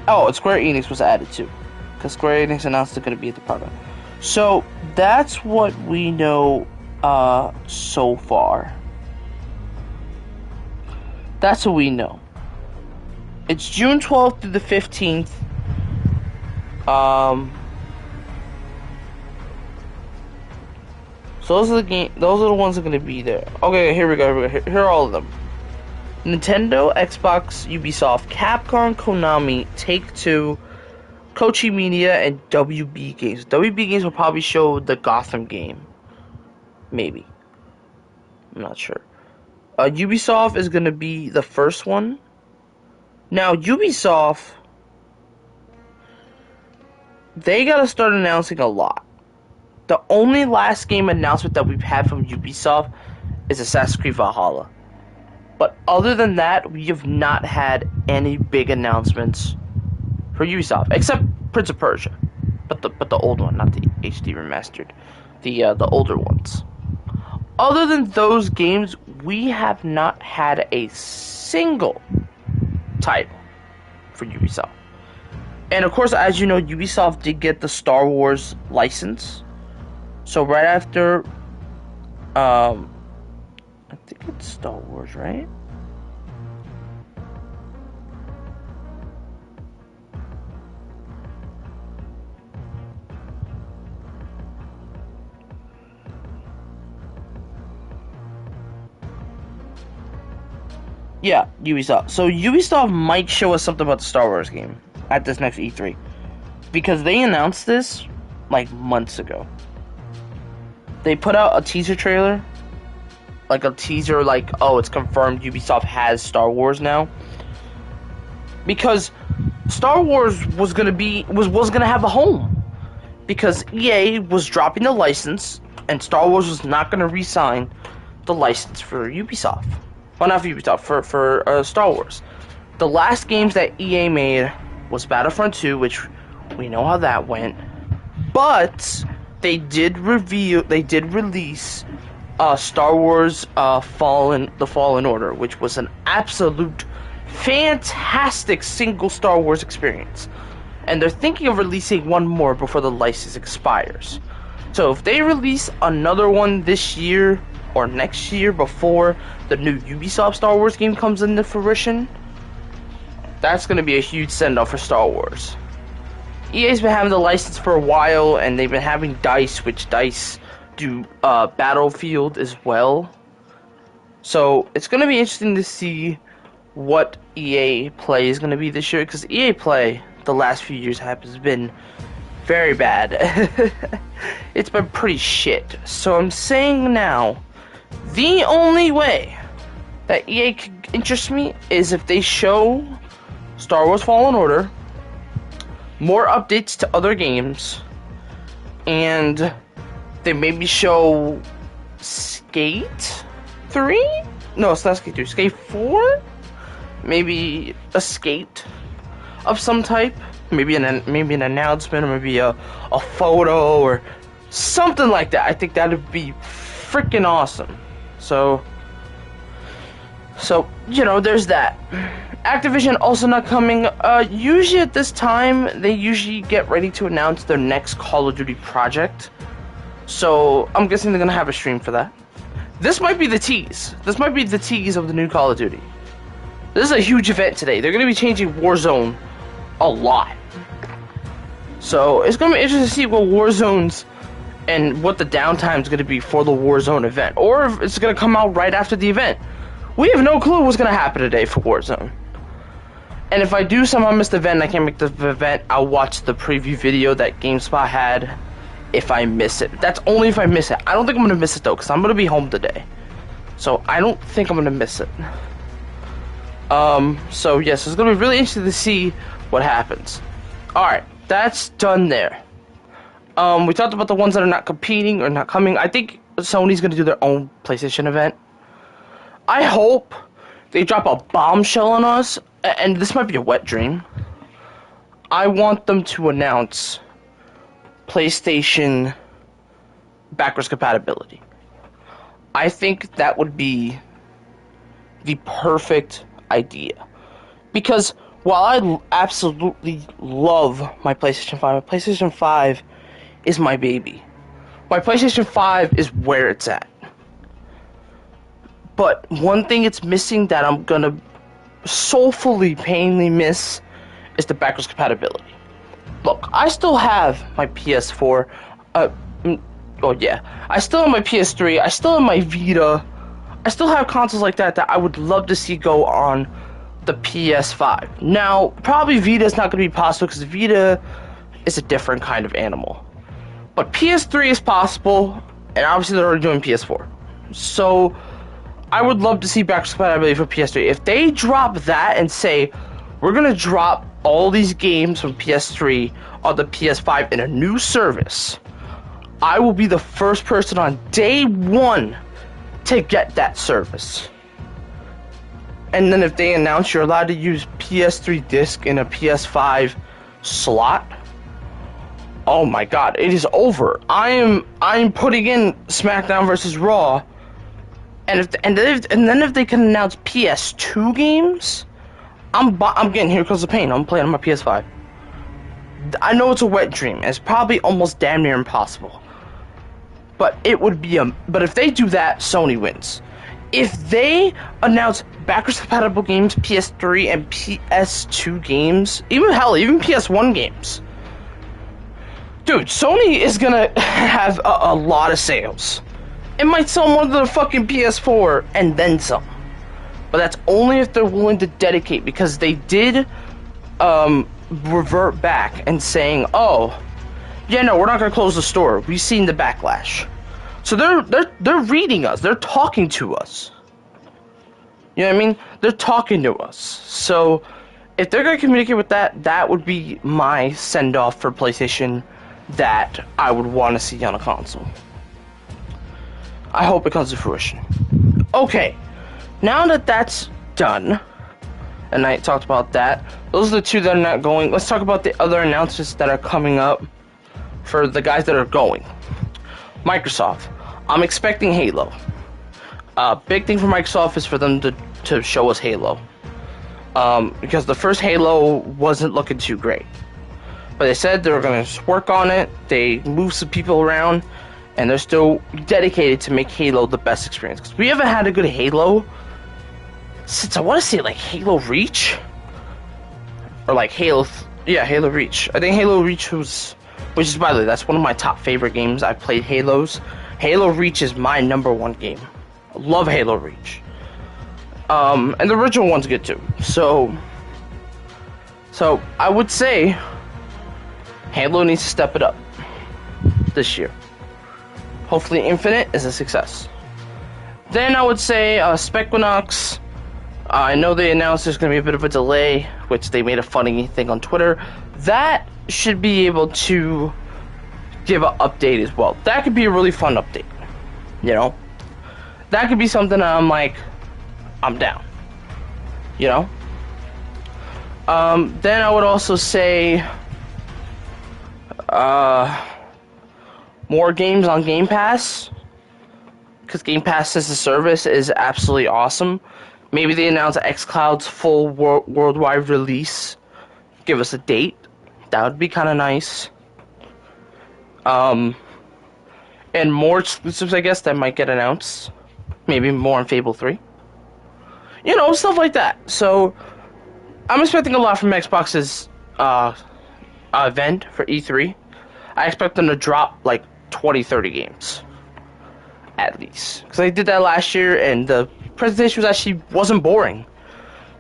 Oh, and Square Enix was added too, because Square Enix announced they're gonna be at the product. So that's what we know so far. That's what we know. It's June 12th through the 15th. So those are the ones that are gonna be there. Okay, here we go. Here are all of them. Nintendo, Xbox, Ubisoft, Capcom, Konami, Take-Two, Kochi Media, and WB Games. WB Games will probably show the Gotham game. Maybe. I'm not sure. Ubisoft is gonna be the first one. Now, Ubisoft, they gotta start announcing a lot. The only last game announcement that we've had from Ubisoft is Assassin's Creed Valhalla. But other than that, we have not had any big announcements for Ubisoft, except Prince of Persia, but the old one, not the HD remastered, the older ones. Other than those games, we have not had a single title for Ubisoft. And of course, as you know, Ubisoft did get the Star Wars license. So right after, I think it's Star Wars, right? Yeah, Ubisoft. So Ubisoft might show us something about the Star Wars game at this next E3. Because they announced this, like, months ago. They put out a teaser trailer. Like a teaser, like, oh, it's confirmed Ubisoft has Star Wars now. Because Star Wars was gonna have a home. Because EA was dropping the license, and Star Wars was not gonna re-sign the license for Ubisoft. Well, not for Ubisoft, for Star Wars. The last games that EA made was Battlefront 2, which we know how that went. But they did release Star Wars The Fallen Order, which was an absolute fantastic single Star Wars experience. And they're thinking of releasing one more before the license expires. So if they release another one this year or next year before the new Ubisoft Star Wars game comes into fruition, that's going to be a huge send-off for Star Wars. EA's been having the license for a while, and they've been having DICE, which DICE do Battlefield as well. So it's going to be interesting to see what EA Play is going to be this year, because EA Play the last few years has been very bad. It's been pretty shit. So I'm saying now, the only way that EA could interest me is if they show Star Wars Fallen Order, more updates to other games, and they maybe show Skate 3? No, it's not Skate 3. Skate 4? Maybe a skate of some type. Maybe an announcement, or maybe a photo, or something like that. I think that would be freaking awesome. So, you know, there's that. Activision also not coming. Usually at this time, they usually get ready to announce their next Call of Duty project. So, I'm guessing they're gonna have a stream for that. This might be the tease. This might be the tease of the new Call of Duty. This is a huge event today. They're gonna be changing Warzone a lot. So, it's gonna be interesting to see what Warzone's and what the downtime is gonna be for the Warzone event. Or if it's gonna come out right after the event. We have no clue what's gonna happen today for Warzone. And if I do somehow miss the event and I can't make the event, I'll watch the preview video that GameSpot had if I miss it. That's only if I miss it. I don't think I'm gonna miss it though, because I'm gonna be home today. So I don't think I'm gonna miss it. So yes, it's gonna be really interesting to see what happens. Alright, that's done there. We talked about the ones that are not competing or not coming. I think Sony's gonna do their own PlayStation event. I hope they drop a bombshell on us, and this might be a wet dream. I want them to announce PlayStation backwards compatibility. I think that would be the perfect idea. Because while I absolutely love my PlayStation 5, my PlayStation 5 is my baby. My PlayStation 5 is where it's at. But one thing it's missing that I'm gonna soulfully, painfully miss is the backwards compatibility. Look, I still have my PS4. I still have my PS3. I still have my Vita. I still have consoles like that I would love to see go on the PS5. Now, probably Vita is not going to be possible because Vita is a different kind of animal. But PS3 is possible, and obviously they're already doing PS4. So, I would love to see backwards compatibility for PS3. If they drop that and say, we're going to drop all these games from PS3 on the PS5 in a new service, I will be the first person on day one to get that service. And then if they announce you're allowed to use PS3 disc in a PS5 slot, oh my god, it is over. I'm putting in SmackDown versus Raw. And then if they can announce PS2 games, I'm getting Here Comes the Pain. I'm playing on my PS5. I know it's a wet dream. It's probably almost damn near impossible. But it would be but if they do that, Sony wins. If they announce backwards compatible games, PS3 and PS2 games, even PS1 games, dude, Sony is gonna have a lot of sales. It might sell more than the fucking PS4 and then some. But that's only if they're willing to dedicate, because they did revert back and saying, oh, yeah, no, we're not going to close the store. We've seen the backlash. So they're reading us. They're talking to us. You know what I mean? They're talking to us. So if they're going to communicate with that, that would be my send-off for PlayStation that I would want to see on a console. I hope it comes to fruition. Okay, now that that's done, and I talked about that, those are the two that are not going. Let's talk about the other announcements that are coming up for the guys that are going. Microsoft, I'm expecting Halo. Big thing for Microsoft is for them to show us Halo. Because the first Halo wasn't looking too great. But they said they were going to work on it, they moved some people around, and they're still dedicated to make Halo the best experience. Because we haven't had a good Halo since, I want to say, like, Halo Reach? Or, like, Halo Reach. I think Halo Reach was... Which is, by the way, that's one of my top favorite games. I've played Halos. Halo Reach is my #1 game. I love Halo Reach. And the original one's good, too. So I would say Halo needs to step it up this year. Hopefully Infinite is a success. Then I would say Spequinox. I know they announced there's going to be a bit of a delay, which they made a funny thing on Twitter. That should be able to give an update as well. That could be a really fun update. You know? That could be something that I'm like, I'm down. You know? Then I would also say more games on Game Pass, because Game Pass as a service is absolutely awesome. Maybe they announce xCloud's full worldwide release. Give us a date. That would be kind of nice. And more exclusives, I guess, that might get announced. Maybe more on Fable 3. You know, stuff like that. So, I'm expecting a lot from Xbox's event for E3. I expect them to drop like 20, 30 games. At least. Because I did that last year, and the presentation wasn't boring.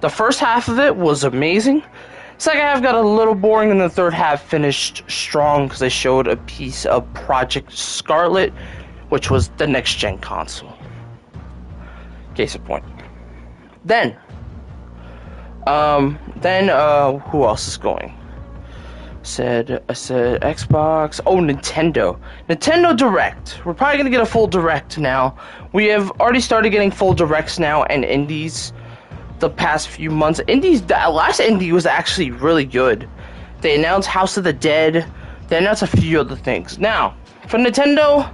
The first half of it was amazing. Second half got a little boring, and the third half finished strong because they showed a piece of Project Scarlet, which was the next-gen console. Case in point. Then, who else is going? I said Xbox. Oh, Nintendo. Nintendo Direct. We're probably gonna get a full Direct now. We have already started getting full Directs now and indies the past few months. Indies. The last indie was actually really good. They announced House of the Dead. They announced a few other things. Now, for Nintendo,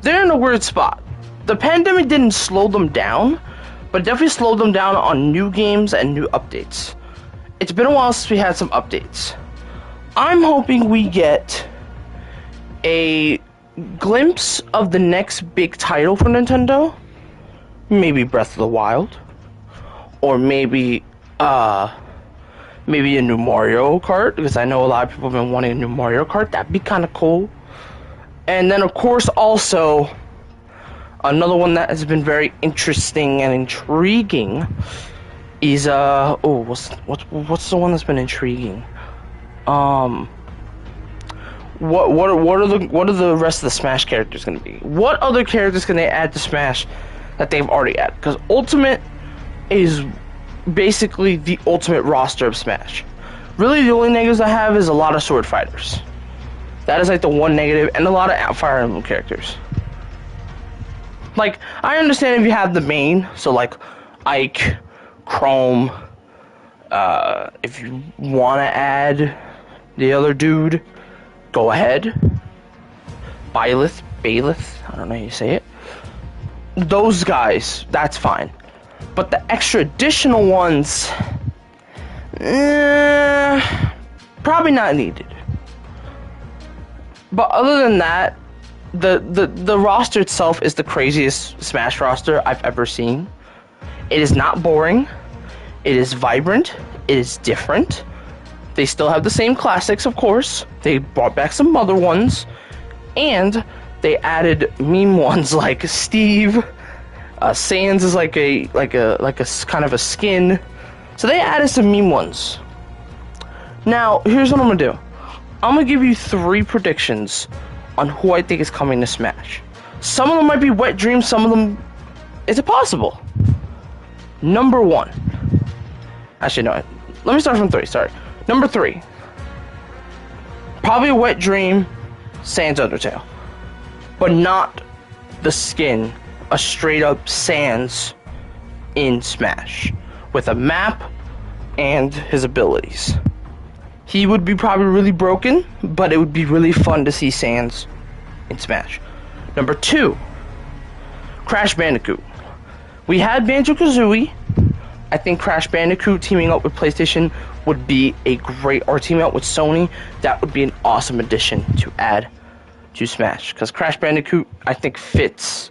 they're in a weird spot. The pandemic didn't slow them down, but definitely slowed them down on new games and new updates. It's been a while since we had some updates. I'm hoping we get a glimpse of the next big title for Nintendo. Maybe Breath of the Wild. Or maybe a new Mario Kart, because I know a lot of people have been wanting a new Mario Kart. That'd be kind of cool. And then, of course, also, another one that has been very interesting and intriguing is, what's the one that's been intriguing? What are the rest of the Smash characters going to be? What other characters can they add to Smash that they've already added? Because Ultimate is basically the ultimate roster of Smash. Really, the only negatives I have is a lot of sword fighters. That is like the one negative, and a lot of Fire Emblem characters. Like, I understand if you have the main, so like Ike, Chrome. If you want to add the other dude, go ahead. Byleth, I don't know how you say it. Those guys, that's fine. But the extra additional ones, probably not needed. But other than that, the roster itself is the craziest Smash roster I've ever seen. It is not boring. It is vibrant. It is different. They still have the same classics, of course. They brought back some other ones, and they added meme ones like Steve. Sans is like a kind of a skin. So they added some meme ones. Now, here's what I'm gonna do. I'm gonna give you 3 predictions on who I think is coming to Smash. Some of them might be wet dreams, some of them is it possible. Number 1. Actually, no. Let me start from 3, sorry. Number 3. Probably a wet dream, Sans Undertale. But not the skin. A straight up Sans in Smash. With a map and his abilities. He would be probably really broken, but it would be really fun to see Sans in Smash. Number 2. Crash Bandicoot. We had Banjo-Kazooie. I think Crash Bandicoot teaming up with PlayStation would be a great, or teaming up with Sony, that would be an awesome addition to add to Smash. Because Crash Bandicoot, I think, fits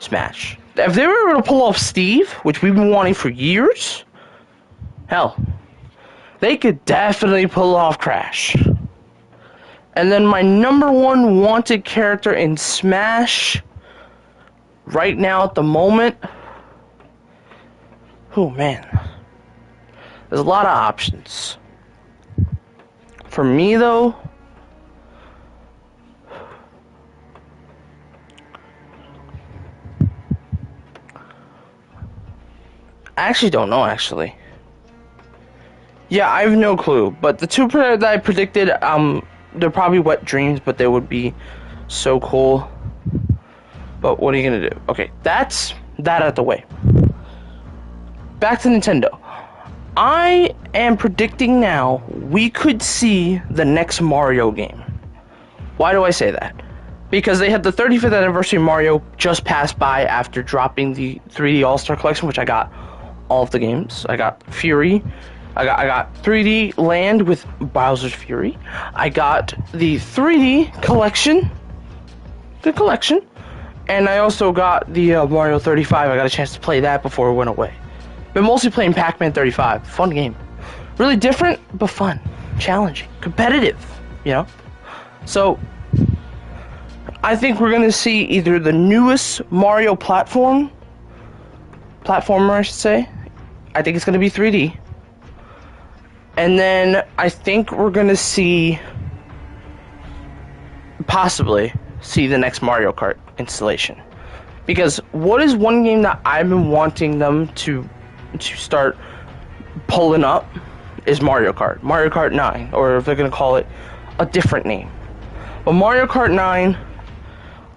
Smash. If they were able to pull off Steve, which we've been wanting for years, hell, they could definitely pull off Crash. And then my number 1 wanted character in Smash, right now at the moment, oh man, there's a lot of options. For me though, I actually don't know, actually. Yeah, I have no clue. But the two that I predicted, they're probably wet dreams, but they would be so cool. But what are you gonna do? Okay, that's that out of the way. Back to Nintendo. I am predicting now we could see the next Mario game. Why do I say that? Because they had the 35th anniversary Mario just passed by after dropping the 3D All-Star Collection, which I got all of the games. I got Fury. I got 3D Land with Bowser's Fury. I got the 3D Collection. Good collection. And I also got the Mario 35. I got a chance to play that before it went away. Been mostly playing Pac-Man 35. Fun game. Really different, but fun. Challenging. Competitive, you know? So, I think we're going to see either the newest Mario platformer, I should say. I think it's going to be 3D. And then I think we're going to see, possibly, see the next Mario Kart installation. Because what is one game that I've been wanting them to start pulling up is Mario Kart. Mario Kart 9, or if they're going to call it a different name. But Mario Kart 9,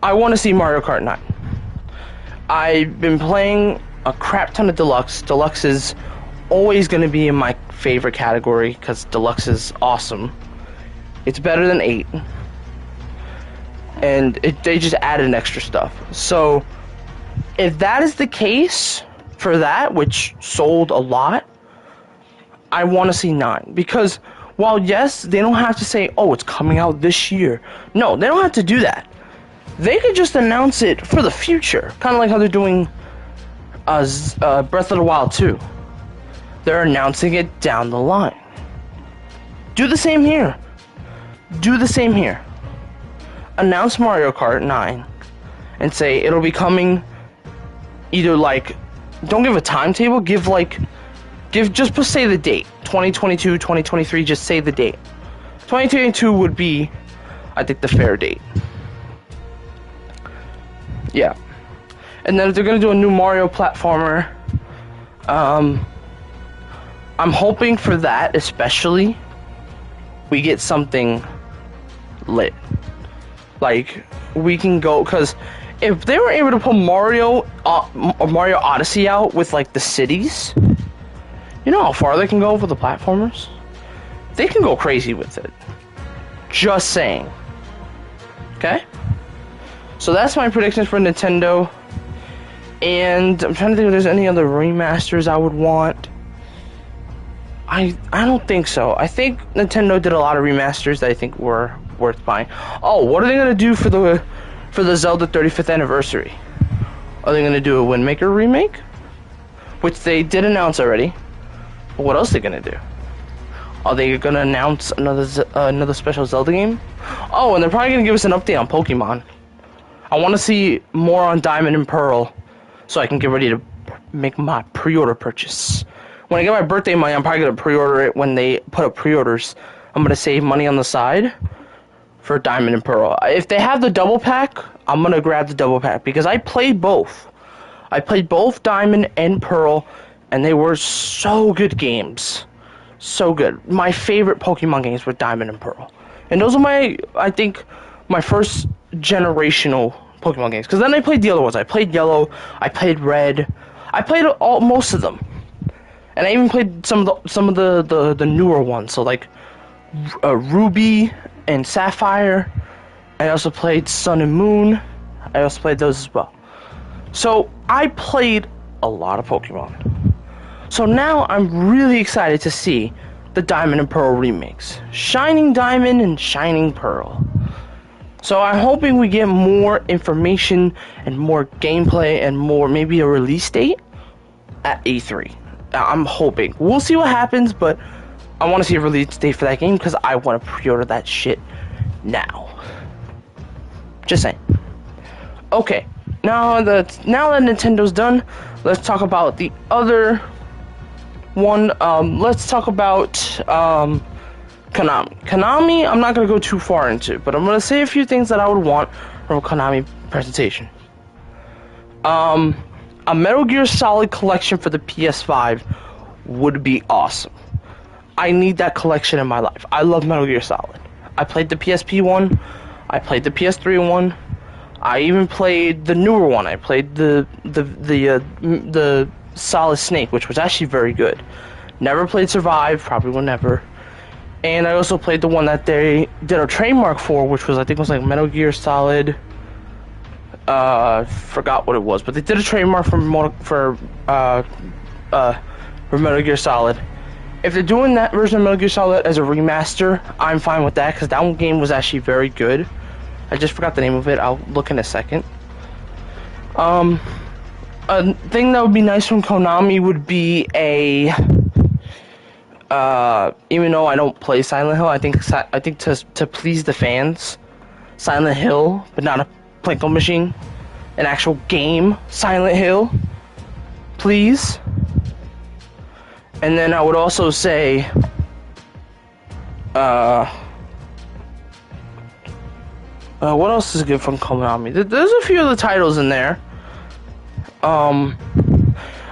I want to see Mario Kart 9. I've been playing a crap ton of Deluxe. Deluxe is always going to be in my favorite category because Deluxe is awesome. It's better than 8. And they just added an extra stuff. So, if that is the case for that, which sold a lot, I want to see 9. Because, while yes, they don't have to say, oh, it's coming out this year. No, they don't have to do that. They could just announce it for the future. Kind of like how they're doing Breath of the Wild 2. They're announcing it down the line. Do the same here. Do the same here. Announce Mario Kart 9 and say it'll be coming either like, don't give a timetable, just say the date. 2022, 2023, just say the date. 2022 would be, I think, the fair date. Yeah. And then if they're gonna do a new Mario platformer, I'm hoping for that, especially, we get something lit. Like, we can go, because if they were able to put Mario Odyssey out with, like, the cities, you know how far they can go for the platformers? They can go crazy with it. Just saying. Okay? So that's my predictions for Nintendo. And I'm trying to think if there's any other remasters I would want. I don't think so. I think Nintendo did a lot of remasters that I think were worth buying. Oh, what are they gonna do for the Zelda 35th anniversary? Are they gonna do a Wind Waker remake? Which they did announce already. But what else are they gonna do? Are they gonna announce another special Zelda game? Oh, and they're probably gonna give us an update on Pokemon. I want to see more on Diamond and Pearl, so I can get ready to make my pre-order purchase. When I get my birthday money, I'm probably gonna pre-order it when they put up pre-orders. I'm gonna save money on the side for Diamond and Pearl. If they have the double pack, I'm gonna grab the double pack because I played both. I played both Diamond and Pearl, and they were so good games. So good. My favorite Pokemon games were Diamond and Pearl. And those are I think, my first generational Pokemon games. Because then I played the other ones. I played Yellow, I played Red. I played most of them. And I even played some of the newer ones. So like Ruby and Sapphire. I also played Sun and Moon. I also played those as well. So I played a lot of Pokemon. So now I'm really excited to see the Diamond and Pearl remakes. Shining Diamond and Shining Pearl. So I'm hoping we get more information and more gameplay and more, maybe a release date at E3. I'm hoping. We'll see what happens, but I want to see a release date for that game because I want to pre-order that shit now. Just saying. Okay, now that Nintendo's done, let's talk about the other one. Let's talk about Konami. Konami, I'm not going to go too far into, but I'm going to say a few things that I would want from a Konami presentation. A Metal Gear Solid collection for the PS5 would be awesome. I need that collection in my life. I love Metal Gear Solid. I played the PSP one. I played the PS3 one. I even played the newer one. I played the Solid Snake, which was actually very good. Never played Survive. Probably will never. And I also played the one that they did a trademark for, which was, I think it was like Metal Gear Solid. Forgot what it was, but they did a trademark for Metal Gear Solid. If they're doing that version of Metal Gear Solid as a remaster, I'm fine with that, because that one game was actually very good. I just forgot the name of it. I'll look in a second. A thing that would be nice from Konami would be a... even though I don't play Silent Hill, I think to please the fans, Silent Hill, but not a Plinko machine, an actual game, Silent Hill, please. And then I would also say, what else is good from Konami? There's a few other titles in there. I'm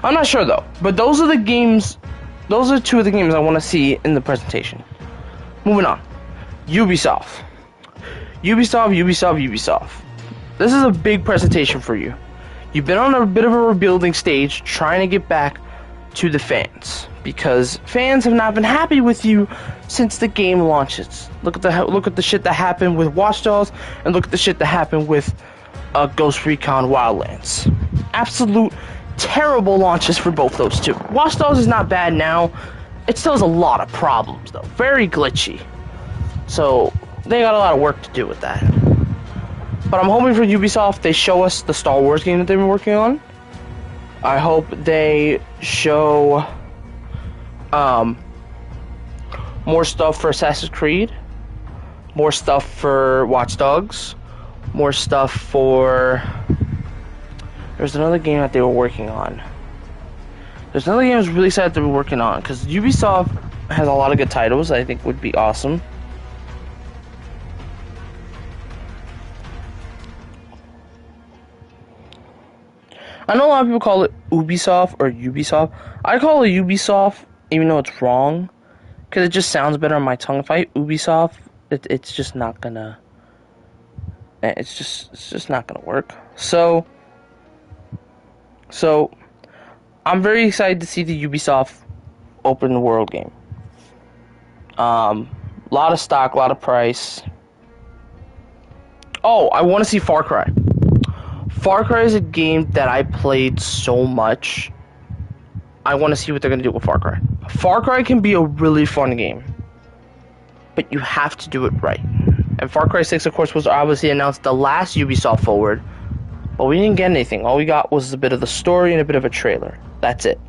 not sure though, but those are the games. Those are two of the games I want to see in the presentation. Moving on, Ubisoft. This is a big presentation for you. You've been on a bit of a rebuilding stage, trying to get back to the fans, because fans have not been happy with you since the game launches. Look at the shit that happened with Watch Dogs, and look at the shit that happened with Ghost Recon Wildlands. Absolute terrible launches for both those two. Watch Dogs is not bad now. It still has a lot of problems though. Very glitchy. So they got a lot of work to do with that. But I'm hoping for Ubisoft they show us the Star Wars game that they've been working on. I hope they show more stuff for Assassin's Creed, more stuff for Watch Dogs, more stuff for... There's another game that they were working on. There's another game I was really excited they were working on, because Ubisoft has a lot of good titles that I think would be awesome. I know a lot of people call it Ubisoft or Ubisoft. I call it Ubisoft, even though it's wrong, because it just sounds better on my tongue. If I Ubisoft, it's just not gonna. It's just not gonna work. So I'm very excited to see the Ubisoft open world game. Lot of stock, lot of price. Oh, I want to see Far Cry. Far Cry is a game that I played so much. I want to see what they're going to do with Far Cry. Far Cry can be a really fun game, but you have to do it right. And Far Cry 6, of course, was obviously announced the last Ubisoft Forward, but we didn't get anything. All we got was a bit of the story and a bit of a trailer. That's it.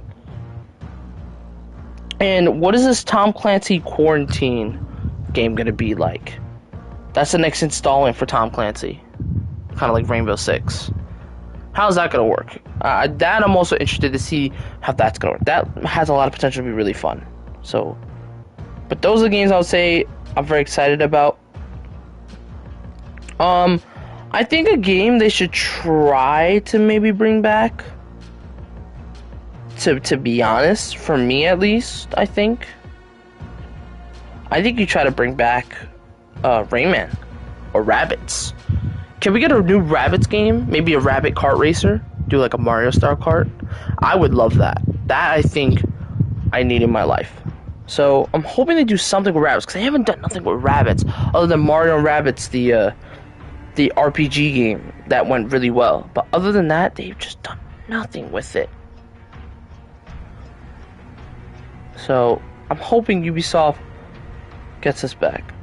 And what is this Tom Clancy Quarantine game going to be like? That's the next installment for Tom Clancy. Kind of like Rainbow Six. How's that going to work? That I'm also interested to see how that's going to work. That has a lot of potential to be really fun. So, but those are the games I would say I'm very excited about. I think a game they should try to maybe bring back, to be honest, for me at least, I think you try to bring back Rayman or Rabbids. Can we get a new Rabbids game? Maybe a Rabbit kart racer? Do like a Mario style kart? I would love that. That I think I need in my life. So I'm hoping they do something with Rabbids, because they haven't done nothing with Rabbids other than Mario and Rabbids, the RPG game that went really well. But other than that, they've just done nothing with it. So I'm hoping Ubisoft gets us back.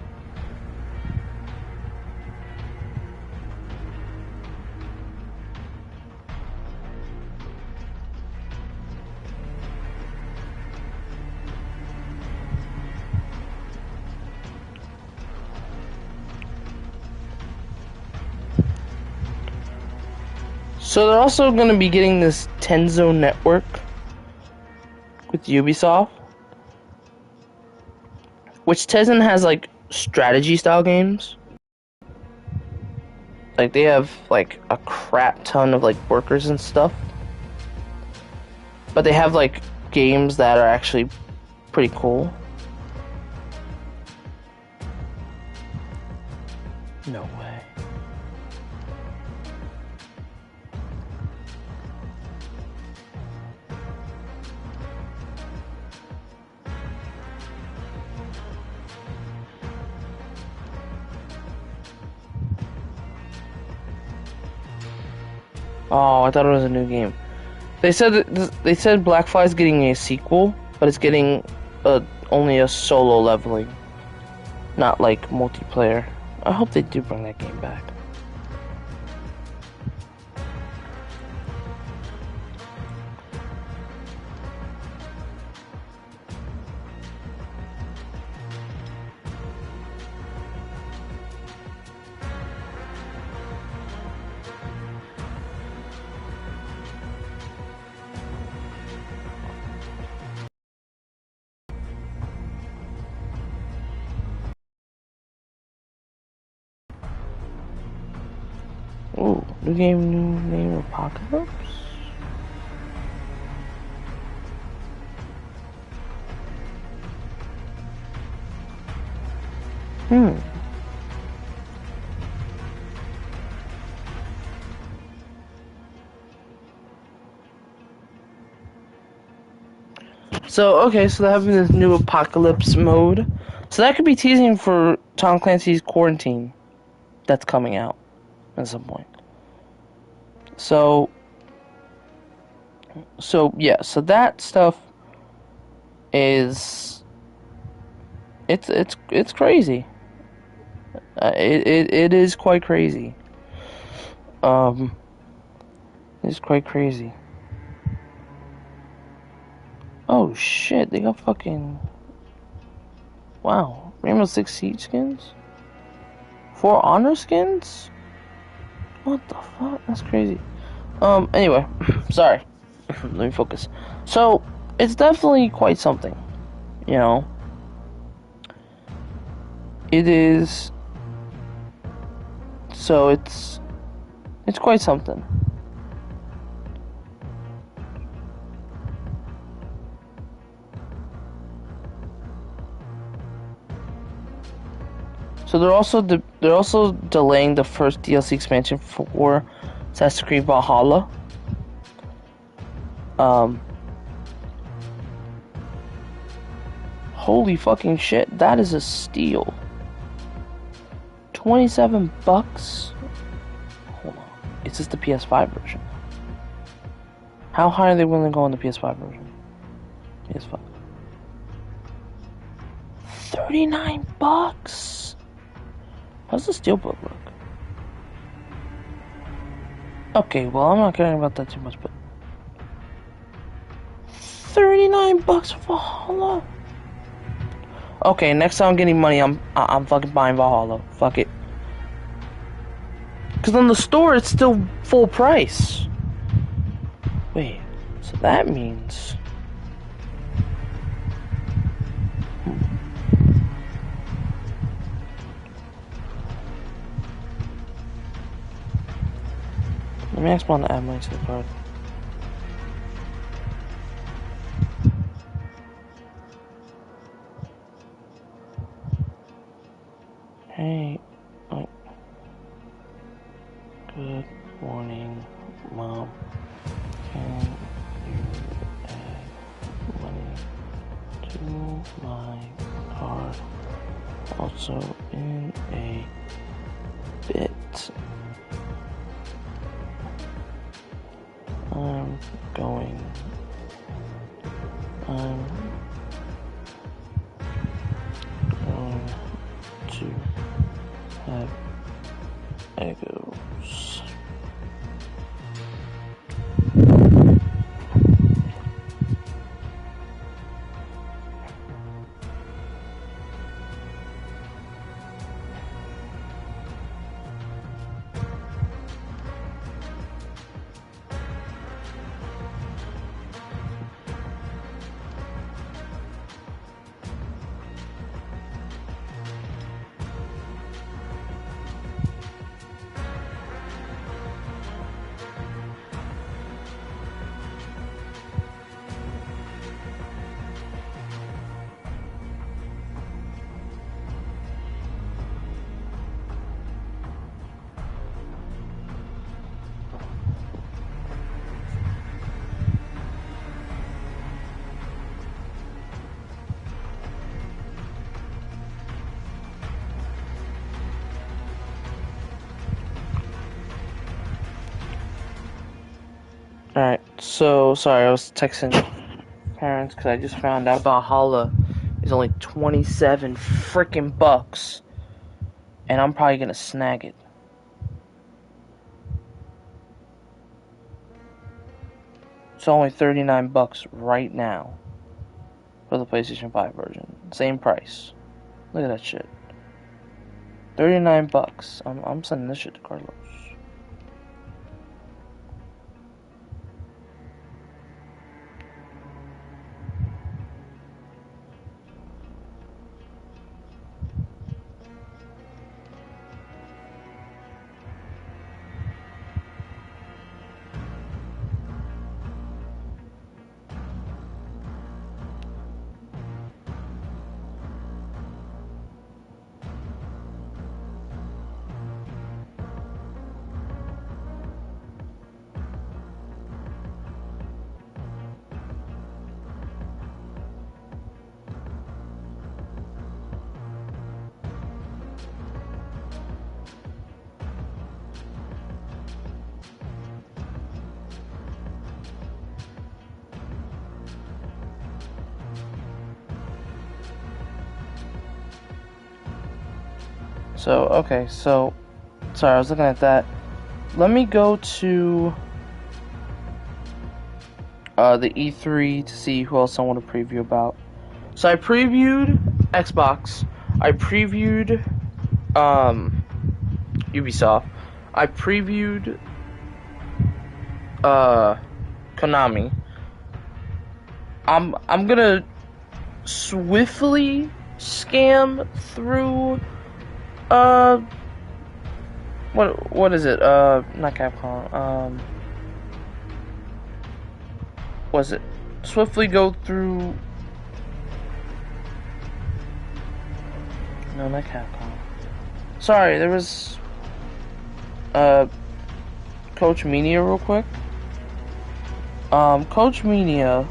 So they're also going to be getting this Tenzo network with Ubisoft, which Tencent has like strategy style games. Like they have like a crap ton of like workers and stuff. But they have like games that are actually pretty cool. No way. Oh, I thought it was a new game. They said Black Fly's getting a sequel, but it's getting only a solo leveling, not like multiplayer. I hope they do bring that game back. Ooh, new game, new name, Apocalypse? So, okay, so they're having this new Apocalypse mode. So that could be teasing for Tom Clancy's Quarantine that's coming out at some point. So yeah, so that stuff is it's crazy. It is quite crazy. It's quite crazy. Oh shit, they got fucking wow, Rainbow Six Siege skins? 4 Honor skins? What the fuck? That's crazy. Anyway, sorry. Let me focus. So, it's definitely quite something, you know. It is. So it's quite something. So they're also delaying the first DLC expansion for Assassin's Creed Valhalla. Holy fucking shit, that is a steal. $27? Hold on. Is this the PS5 version? How high are they willing to go on the PS5 version? PS5. $39? How's the steelbook look? Okay, well I'm not caring about that too much, but $39 for Valhalla. Okay, next time I'm getting money, I'm fucking buying Valhalla. Fuck it. Cause on the store it's still full price. Wait, so that means. Let me ask one to add money to the card. Hey, good morning, Mom. Can you add money to my card? Also in a bit. I'm going to have egos. Alright, so sorry, I was texting parents because I just found out Valhalla is only 27 freaking bucks, and I'm probably gonna snag it. It's only 39 bucks right now for the PlayStation 5 version. Same price. Look at that shit. 39 bucks. I'm sending this shit to Carlos. So, okay, so, sorry, I was looking at that. Let me go to the E3 to see who else I want to preview about. So I previewed Xbox, I previewed Ubisoft, I previewed Konami. I'm gonna swiftly scan through what is it? Not Capcom. Was it swiftly go through? No, not Capcom. Sorry, there was Coach Media real quick. Coach Media.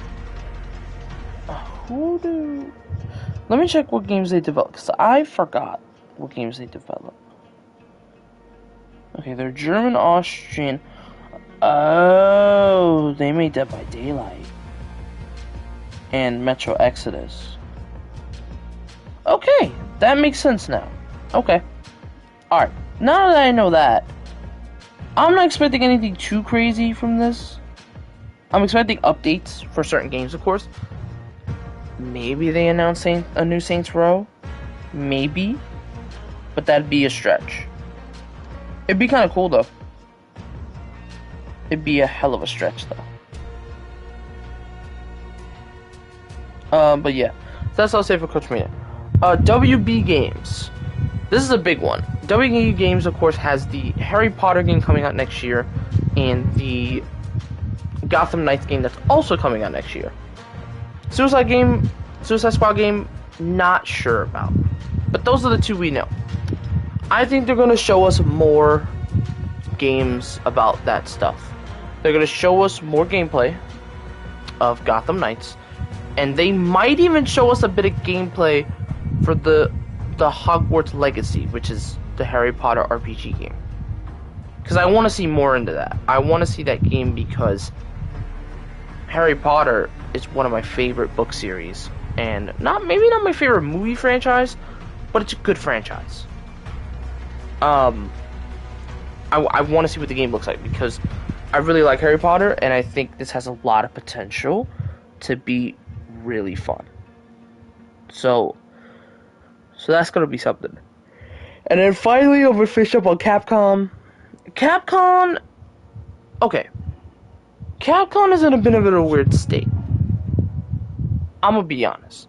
Let me check what games they developed, because I forgot what games they develop. Okay, they're German, Austrian. Oh, they made Dead by Daylight and Metro Exodus. Okay, that makes sense now. Okay, alright, now that I know that, I'm not expecting anything too crazy from this. I'm expecting updates for certain games, of course. Maybe they announce a new Saints Row. Maybe. But that'd be a stretch. It'd be kind of cool, though. It'd be a hell of a stretch, though. But yeah. So that's all I'll say for Coach Mina. WB Games. This is a big one. WB Games, of course, has the Harry Potter game coming out next year. And the Gotham Knights game that's also coming out next year. Suicide Squad game, not sure about. But those are the two we know. I think they're going to show us more games about that stuff. They're going to show us more gameplay of Gotham Knights. And they might even show us a bit of gameplay for the Hogwarts Legacy, which is the Harry Potter RPG game. Because I want to see more into that. I want to see that game because Harry Potter is one of my favorite book series. And maybe not my favorite movie franchise, but it's a good franchise. I want to see what the game looks like because I really like Harry Potter and I think this has a lot of potential to be really fun. So that's gonna be something. And then finally, I'm gonna finish up on Capcom. Okay. Capcom is in a bit of a weird state. I'm gonna be honest.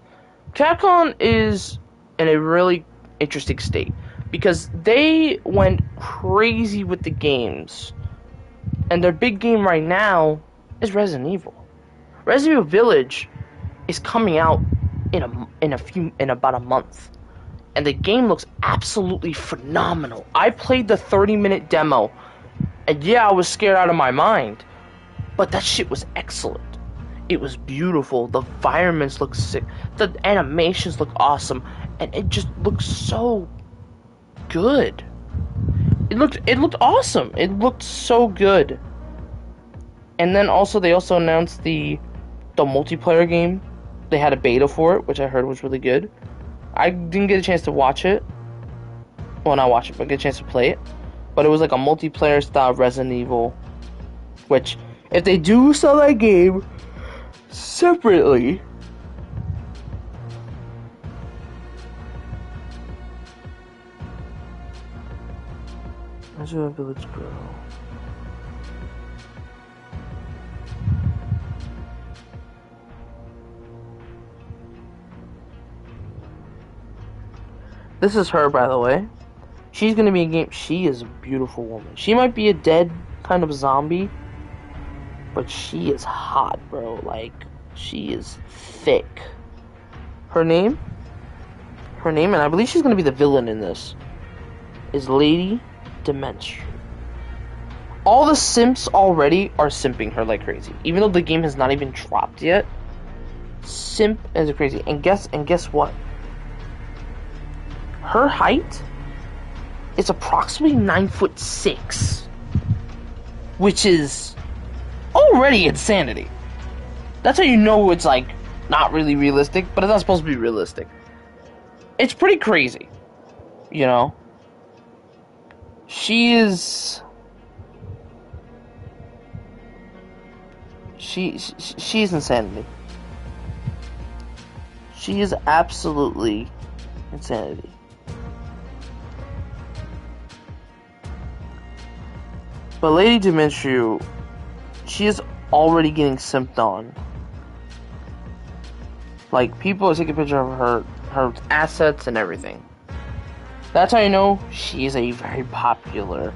Capcom is in a really interesting state because they went crazy with the games, and their big game right now is Resident Evil. Resident Evil Village is coming out in about a month, and the game looks absolutely phenomenal. I played the 30-minute demo, and yeah, I was scared out of my mind, but that shit was excellent. It was beautiful. The environments look sick. The animations look awesome, and it just looks so good. It looked awesome. It looked so good. And then also they also announced the multiplayer game. They had a beta for it, which I heard was really good. I didn't get a chance to watch it. Well, not watch it, but get a chance to play it. But it was like a multiplayer style Resident Evil, which if they do sell that game separately, Azure Village Girl. This is her, by the way. She's gonna be in game. She is a beautiful woman. She might be a dead kind of zombie, but she is hot, bro. Like, she is thick. Her name, and I believe she's gonna be the villain in this, is Lady Dimitrescu. All the simps already are simping her like crazy, even though the game has not even dropped yet. Simp is crazy, and guess what? Her height is approximately 9'6", which is already insanity. That's how you know it's like not really realistic, but it's not supposed to be realistic. It's pretty crazy, you know. She is insanity. She is absolutely insanity. But Lady Dimitrescu, she is already getting simped on. Like, people are taking a picture of her assets and everything. That's how you know she is a very popular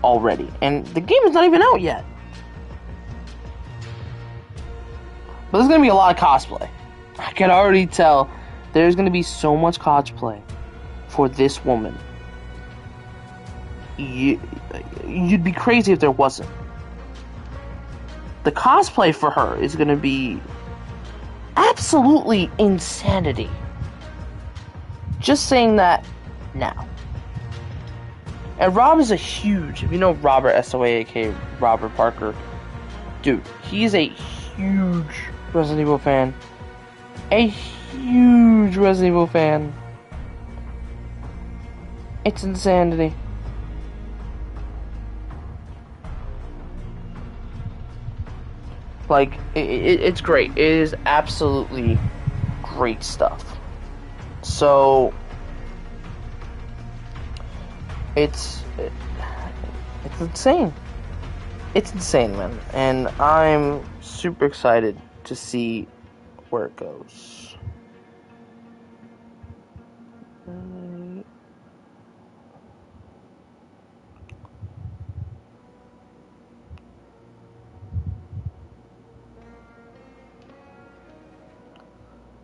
already. And the game is not even out yet. But there's going to be a lot of cosplay. I can already tell there's going to be so much cosplay for this woman. You'd be crazy if there wasn't. The cosplay for her is going to be absolutely insanity. Just saying that now. And Rob is a huge, if you know Robert, SOA, aka Robert Parker, dude, he's a huge Resident Evil fan. A huge Resident Evil fan. It's insanity. Like, it's great. It is absolutely great stuff. So, it's insane. It's insane, man. And I'm super excited to see where it goes.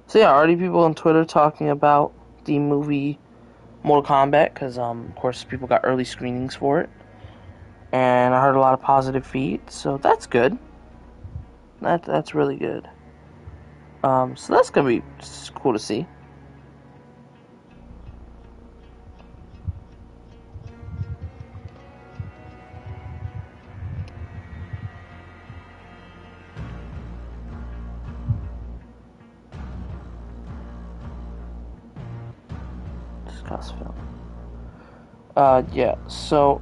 So yeah, already people on Twitter talking about the movie Mortal Kombat, because of course people got early screenings for it, and I heard a lot of positive feed, so that's good. That's really good. So that's gonna be cool to see. Discuss film. Yeah, so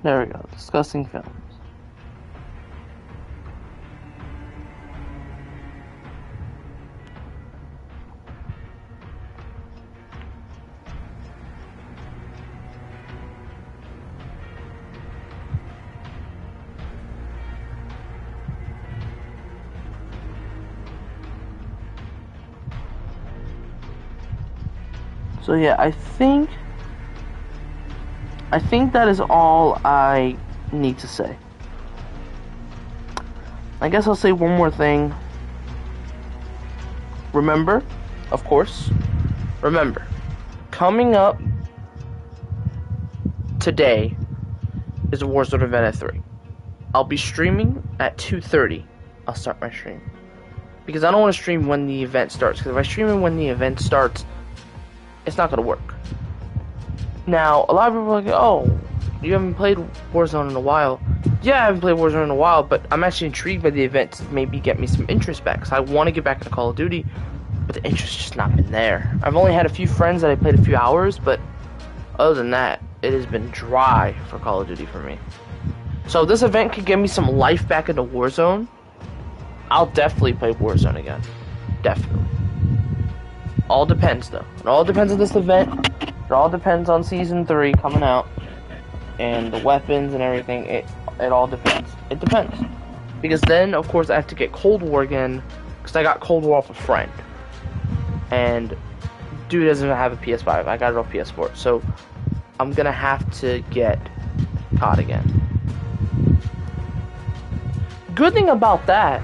there we go. Discussing films. So yeah, I think that is all I need to say. I guess I'll say one more thing. Remember, of course, remember, coming up today is a Warzone event at 3. I'll be streaming at 2:30. I'll start my stream. Because I don't want to stream when the event starts. Because if I stream it when the event starts, it's not going to work. Now, a lot of people are like, oh, you haven't played Warzone in a while. Yeah, I haven't played Warzone in a while, but I'm actually intrigued by the event to maybe get me some interest back. Because I want to get back into Call of Duty, but the interest's just not been there. I've only had a few friends that I played a few hours, but other than that, it has been dry for Call of Duty for me. So this event could give me some life back into Warzone. I'll definitely play Warzone again. Definitely. All depends, though. It all depends on this event. It all depends on Season 3 coming out. And the weapons and everything. It all depends. It depends. Because then, of course, I have to get Cold War again. Because I got Cold War off a friend. And dude doesn't have a PS5. I got it off PS4. So I'm going to have to get COD again. Good thing about that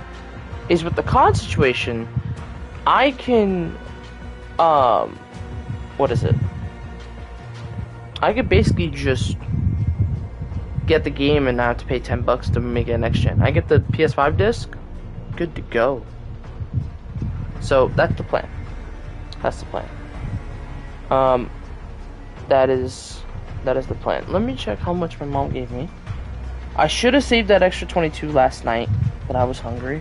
is with the COD situation, I can, what is it? I could basically just get the game and not have to pay $10 to make it next gen. I get the PS5 disc, good to go. So that's the plan. That's the plan. That is the plan. Let me check how much my mom gave me. I should have saved that extra 22 last night, but I was hungry.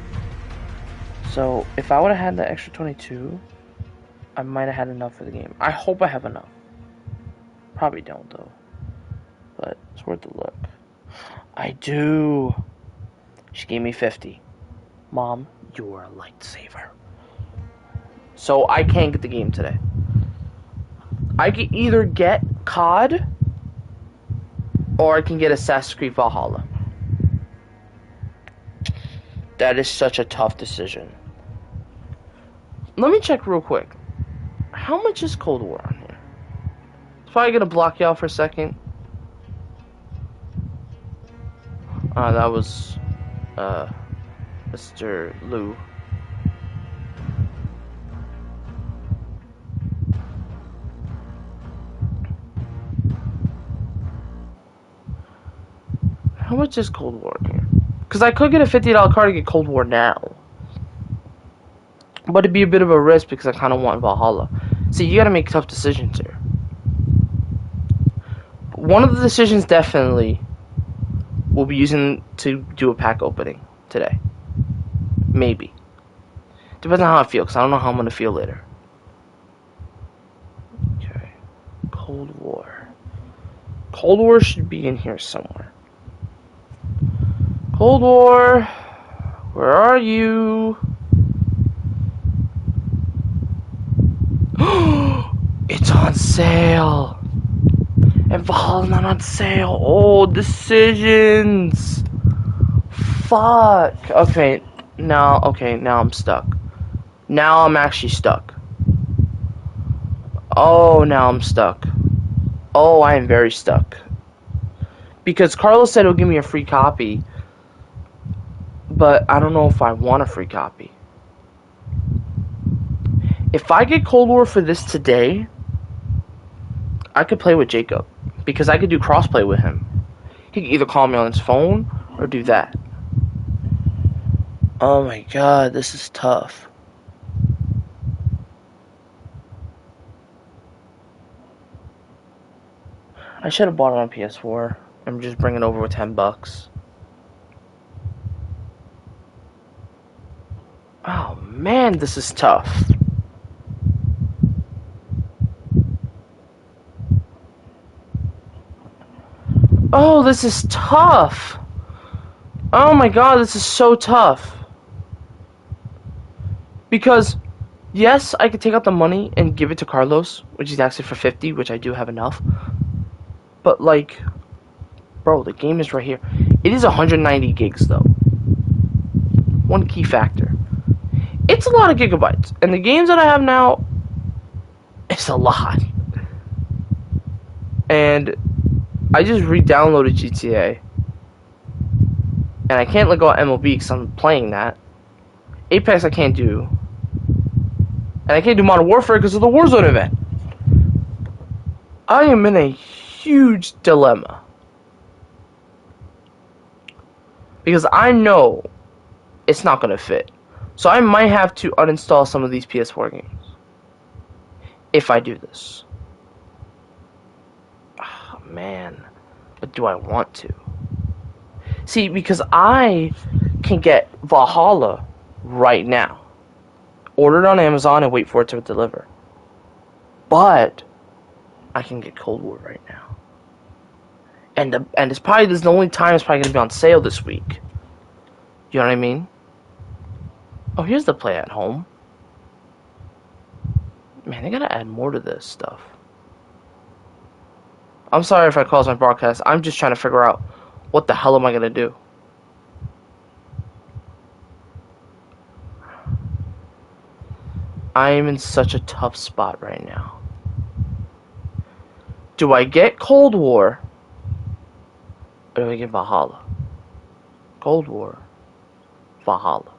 So, if I would have had that extra 22, I might have had enough for the game. I hope I have enough. Probably don't, though. But it's worth a look. I do. She gave me 50. Mom, you're a lightsaver. So, I can't get the game today. I can either get COD, or I can get Assassin's Creed Valhalla. That is such a tough decision. Let me check real quick. How much is Cold War on here? It's probably gonna block y'all for a second. That was Mr. Lou. How much is Cold War here? Because I could get a $50 card to get Cold War now. But it'd be a bit of a risk because I kind of want Valhalla. See, you gotta make tough decisions here. One of the decisions definitely will be using to do a pack opening today. Maybe. Depends on how I feel, because I don't know how I'm gonna feel later. Okay. Cold War. Cold War should be in here somewhere. Cold War, where are you? It's on sale. And Valhalla's not on sale. Oh, decisions. Fuck. Okay, now I'm stuck. Now I'm actually stuck. Oh, now I'm stuck. Oh, I am very stuck. Because Carlos said he'll give me a free copy. But I don't know if I want a free copy. If I get Cold War for this today, I could play with Jacob. Because I could do crossplay with him. He could either call me on his phone or do that. Oh my god, this is tough. I should have bought it on PS4 and just bring it over with $10. Oh man, this is tough. Oh, this is tough. Oh my god, this is so tough. Because, yes, I could take out the money and give it to Carlos, which he's asking for 50, which I do have enough. But, like, bro, the game is right here. It is 190 gigs, though. One key factor. It's a lot of gigabytes. And the games that I have now, it's a lot. And I just re-downloaded GTA. And I can't let go of MLB because I'm playing that. Apex I can't do. And I can't do Modern Warfare because of the Warzone event. I am in a huge dilemma. Because I know it's not going to fit. So I might have to uninstall some of these PS4 games. If I do this. Oh, man. But do I want to? See, because I can get Valhalla right now. Order it on Amazon and wait for it to deliver. But I can get Cold War right now. And it's probably this is the only time it's probably gonna be on sale this week. You know what I mean? Oh, here's the play at home. Man, they gotta add more to this stuff. I'm sorry if I close my broadcast. I'm just trying to figure out what the hell am I gonna do. I am in such a tough spot right now. Do I get Cold War? Or do I get Valhalla? Cold War. Valhalla.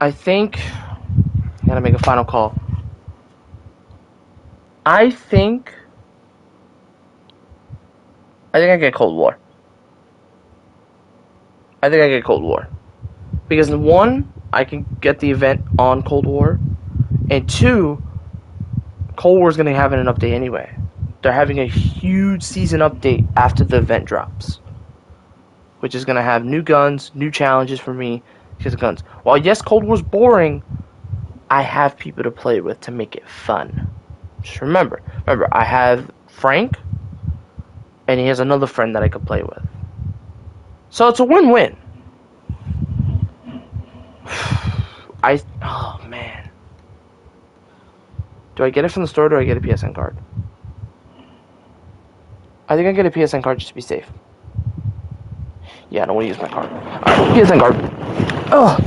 I think I gotta make a final call. I think I get Cold War. I think I get Cold War. Because one, I can get the event on Cold War. And two, Cold War is gonna have an update anyway. They're having a huge season update after the event drops. Which is gonna have new guns, new challenges for me. Because of guns. While yes, Cold War's boring, I have people to play with to make it fun. Just remember, I have Frank, and he has another friend that I could play with. So it's a win-win. Oh man. Do I get it from the store or do I get a PSN card? I think I get a PSN card just to be safe. Yeah, I don't want to use my card. Alright, PSN card. Ugh.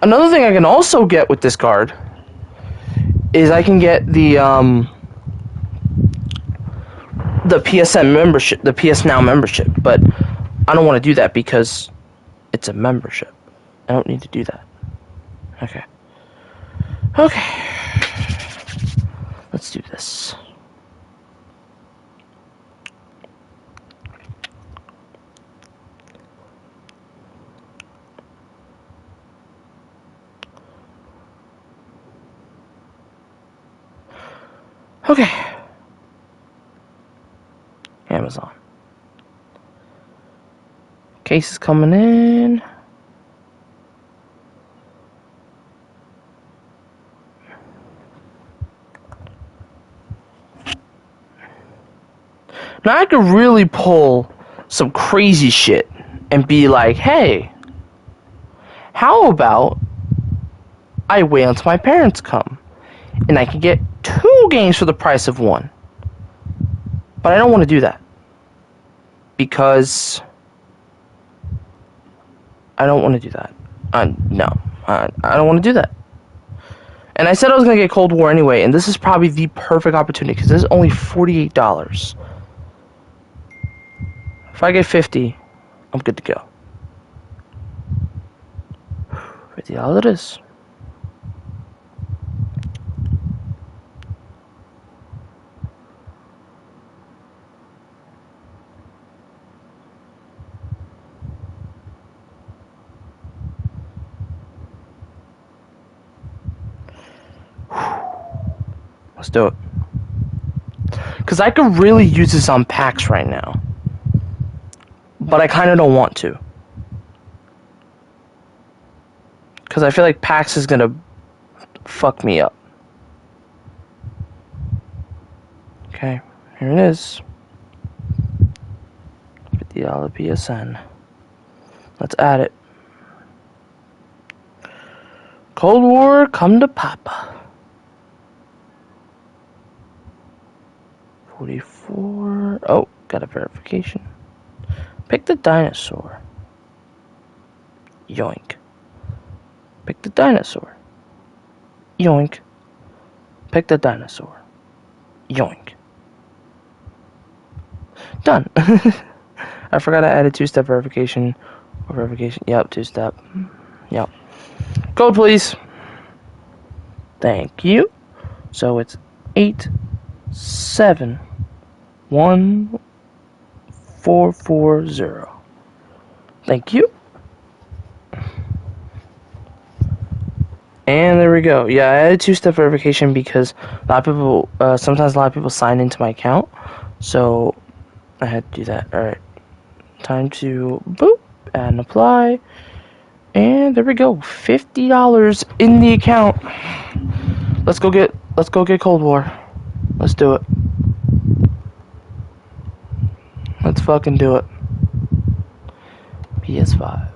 Another thing I can also get with this card is I can get the PSN membership, the PS Now membership, but I don't want to do that because it's a membership. I don't need to do that. Okay. Let's do this. Okay. Amazon. Case is coming in. Now I could really pull some crazy shit and be like, hey, how about I wait until my parents come and I can get 2 games for the price of 1. But I don't want to do that. Because I don't want to do that. No. I don't want to do that. And I said I was going to get Cold War anyway, and this is probably the perfect opportunity because this is only $48. If I get 50, I'm good to go. $50 it is. Let's do it. Because I could really use this on PAX right now. But I kind of don't want to. Because I feel like PAX is going to fuck me up. Okay, here it is. $50 PSN. Let's add it. Cold War, come to Papa. 44. Oh, got a verification. Pick the dinosaur. Yoink. Pick the dinosaur. Yoink. Pick the dinosaur. Yoink. Done. I forgot I added two-step verification. Or verification. Yep, two-step. Yep. Code, please. Thank you. So it's 871440. Thank you. And there we go. Yeah, I added two-step verification because sometimes a lot of people sign into my account. So I had to do that. Alright. Time to boop and apply. And there we go. $50 in the account. Let's go get Cold War. Let's do it. Let's fucking do it. PS5.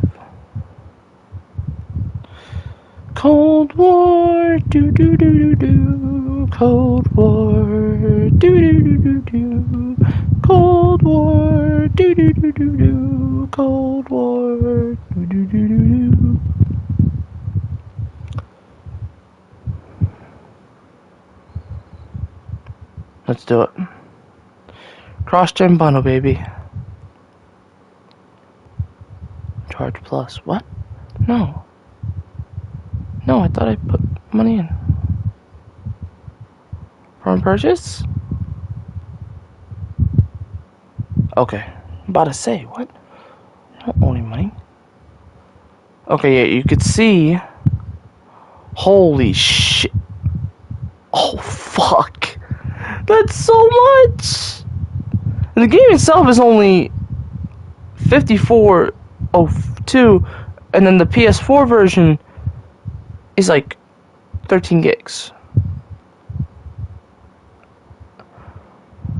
Cold War, do do do do do. Cold War, do do do do do. Cold War, do do do do do. Cold War, do do do do do. Let's do it. Cross-gen bundle, baby. Charge plus. What? No. No, I thought I put money in. From purchase? Okay. I'm about to say, what? I don't owe any money. Okay, yeah, you could see. Holy shit. Oh, fuck. That's so much. And the game itself is only 5402, and then the PS4 version is like 13 gigs.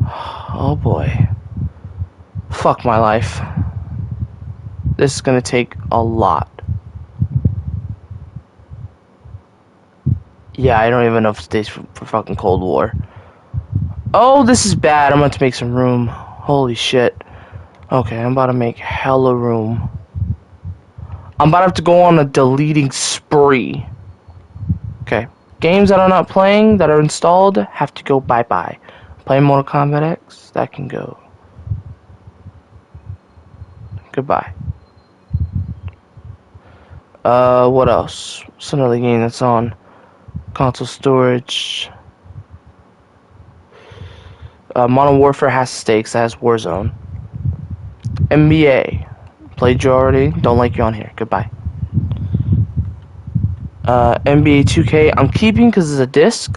Oh boy. Fuck my life. This is gonna take a lot. Yeah, I don't even have enough space for fucking Cold War. Oh, this is bad. I'm about to make some room. Holy shit. Okay, I'm about to make hella room. I'm about to have to go on a deleting spree. Okay. Games that I'm not playing, that are installed, have to go bye-bye. Playing Mortal Kombat X, that can go. Goodbye. What else? What's another game that's on console storage? Modern Warfare has stakes, that has Warzone. NBA. Played you already, don't like you on here. Goodbye. NBA 2K, I'm keeping because it's a disc.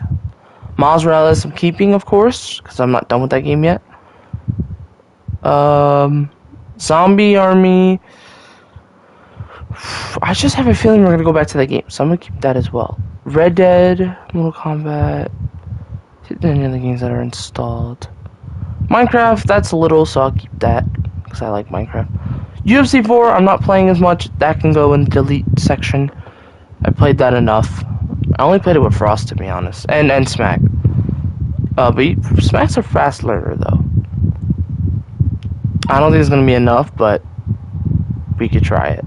Miles Morales, I'm keeping, of course, because I'm not done with that game yet. Zombie Army. I just have a feeling we're going to go back to that game, so I'm going to keep that as well. Red Dead, Mortal Kombat. Any other games that are installed. Minecraft, that's a little, so I'll keep that, because I like Minecraft. UFC 4, I'm not playing as much. That can go in the delete section. I played that enough. I only played it with Frost, to be honest. And Smack. But Smack's a fast learner, though. I don't think it's going to be enough, but we could try it.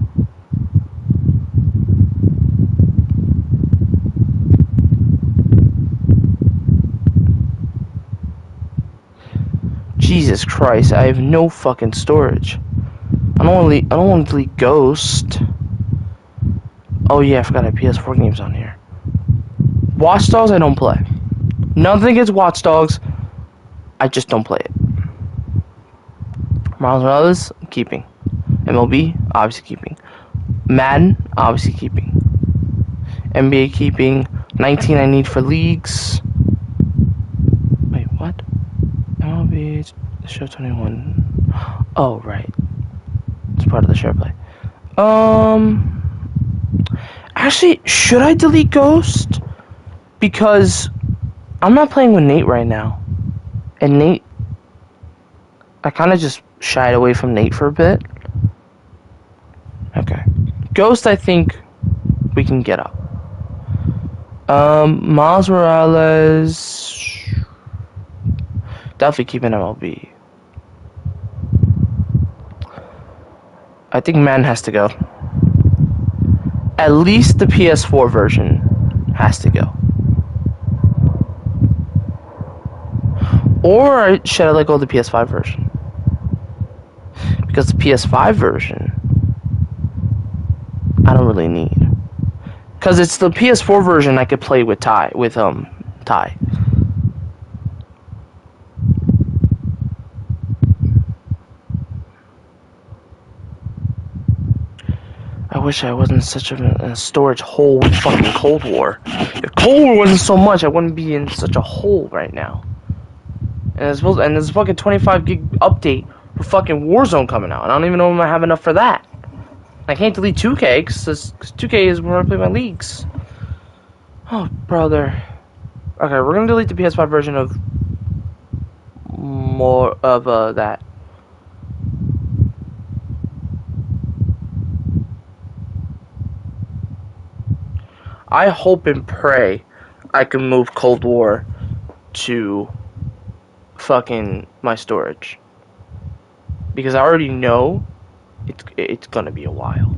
Jesus Christ, I have no fucking storage. I don't want to delete Ghost. Oh yeah, I forgot I have PS4 games on here. Watch Dogs, I don't play. Nothing against Watch Dogs. I just don't play it. Miles Morales, keeping. MLB, obviously keeping. Madden, obviously keeping. NBA keeping. 19 I need for leagues. Wait, what? MLB, show 21. Oh, right. It's part of the share play. Actually, should I delete Ghost? Because I'm not playing with Nate right now. And Nate, I kind of just shied away from Nate for a bit. Okay. Ghost, I think we can get up. Miles Morales. Definitely keeping MLB. I think Man has to go. At least the PS4 version has to go. Or should I let go of the PS5 version? Because the PS5 version, I don't really need. Because it's the PS4 version I could play with Ty. Ty. I wish I wasn't such a storage hole with fucking Cold War. If Cold War wasn't so much, I wouldn't be in such a hole right now. And there's a fucking 25 gig update for fucking Warzone coming out. And I don't even know if I have enough for that. I can't delete 2K because 2K is where I play my leagues. Oh, brother. Okay, we're gonna delete the PS5 version of more of that. I hope and pray I can move Cold War to fucking my storage. Because I already know it's gonna be a while.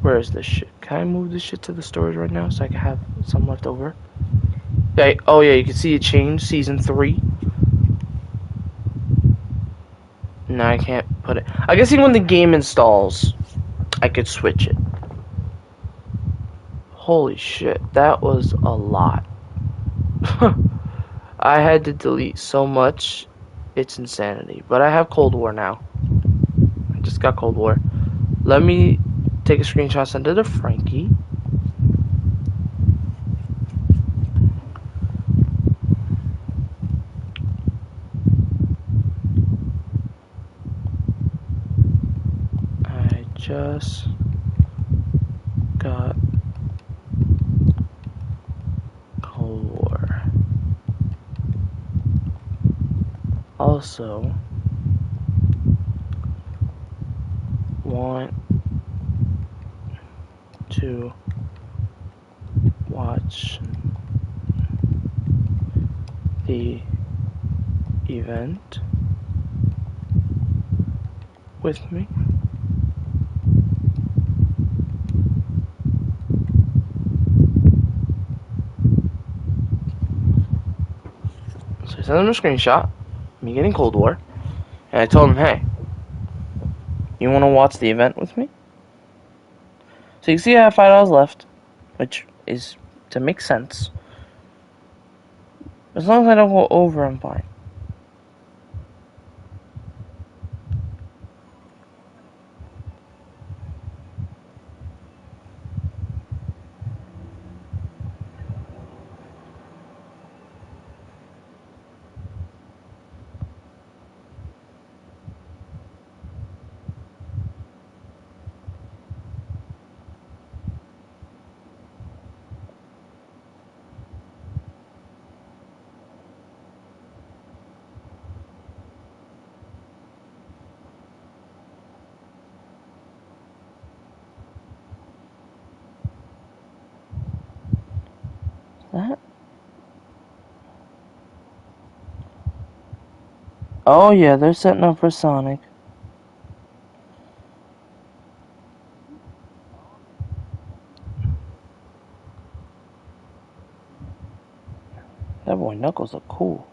Where is this shit? Can I move this shit to the storage right now so I can have some left over? Okay, oh yeah, you can see it changed, Season 3. No, I can't put it. I guess even when the game installs, I could switch it. Holy shit, that was a lot. I had to delete so much, it's insanity. But I have Cold War now. I just got Cold War. Let me take a screenshot, send it to Frankie. I just got Cold War. Also, want to watch the event with me. So I sent him a screenshot, me getting Cold War, and I told him, hey, you want to watch the event with me? So you can see I have $5 left, which is to make sense. As long as I don't go over, I'm fine. That? Oh yeah, they're setting up for Sonic. That boy Knuckles look cool.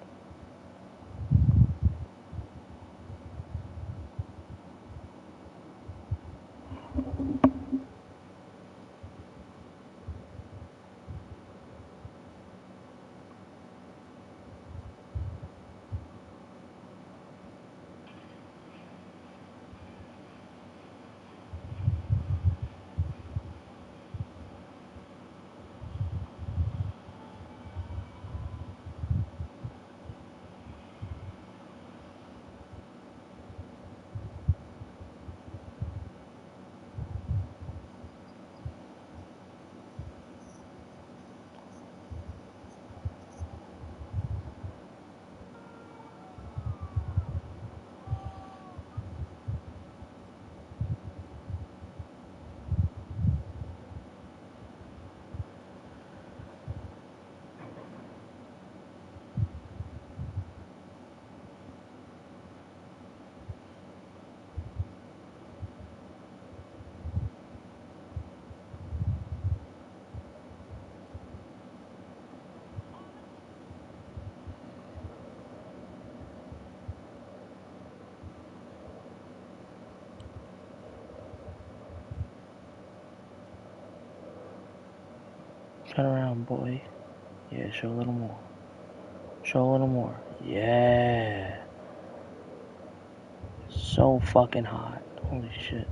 Turn around, boy. Yeah, show a little more. Show a little more. Yeah. So fucking hot. Holy shit.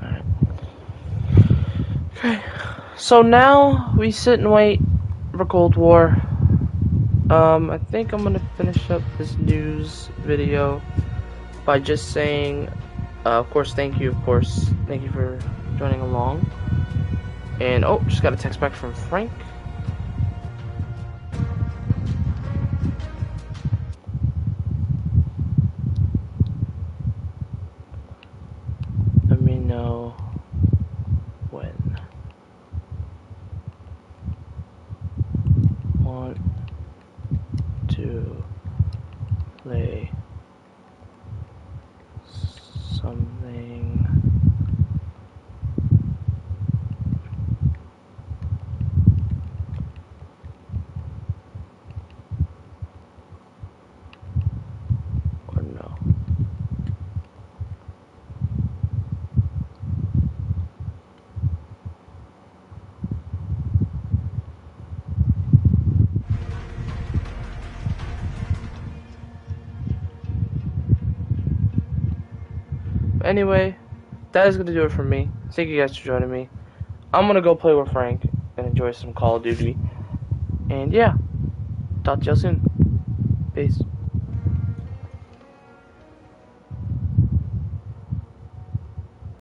Alright. Okay. So now we sit and wait for Cold War. I think I'm gonna finish up this news video by just saying, of course, thank you for joining along. And oh, just got a text back from Frank. Let me know when. Want to play something or no? Anyway, that is gonna do it for me. Thank you guys for joining me. I'm gonna go play with Frank and enjoy some Call of Duty. And yeah, talk to y'all soon. Peace.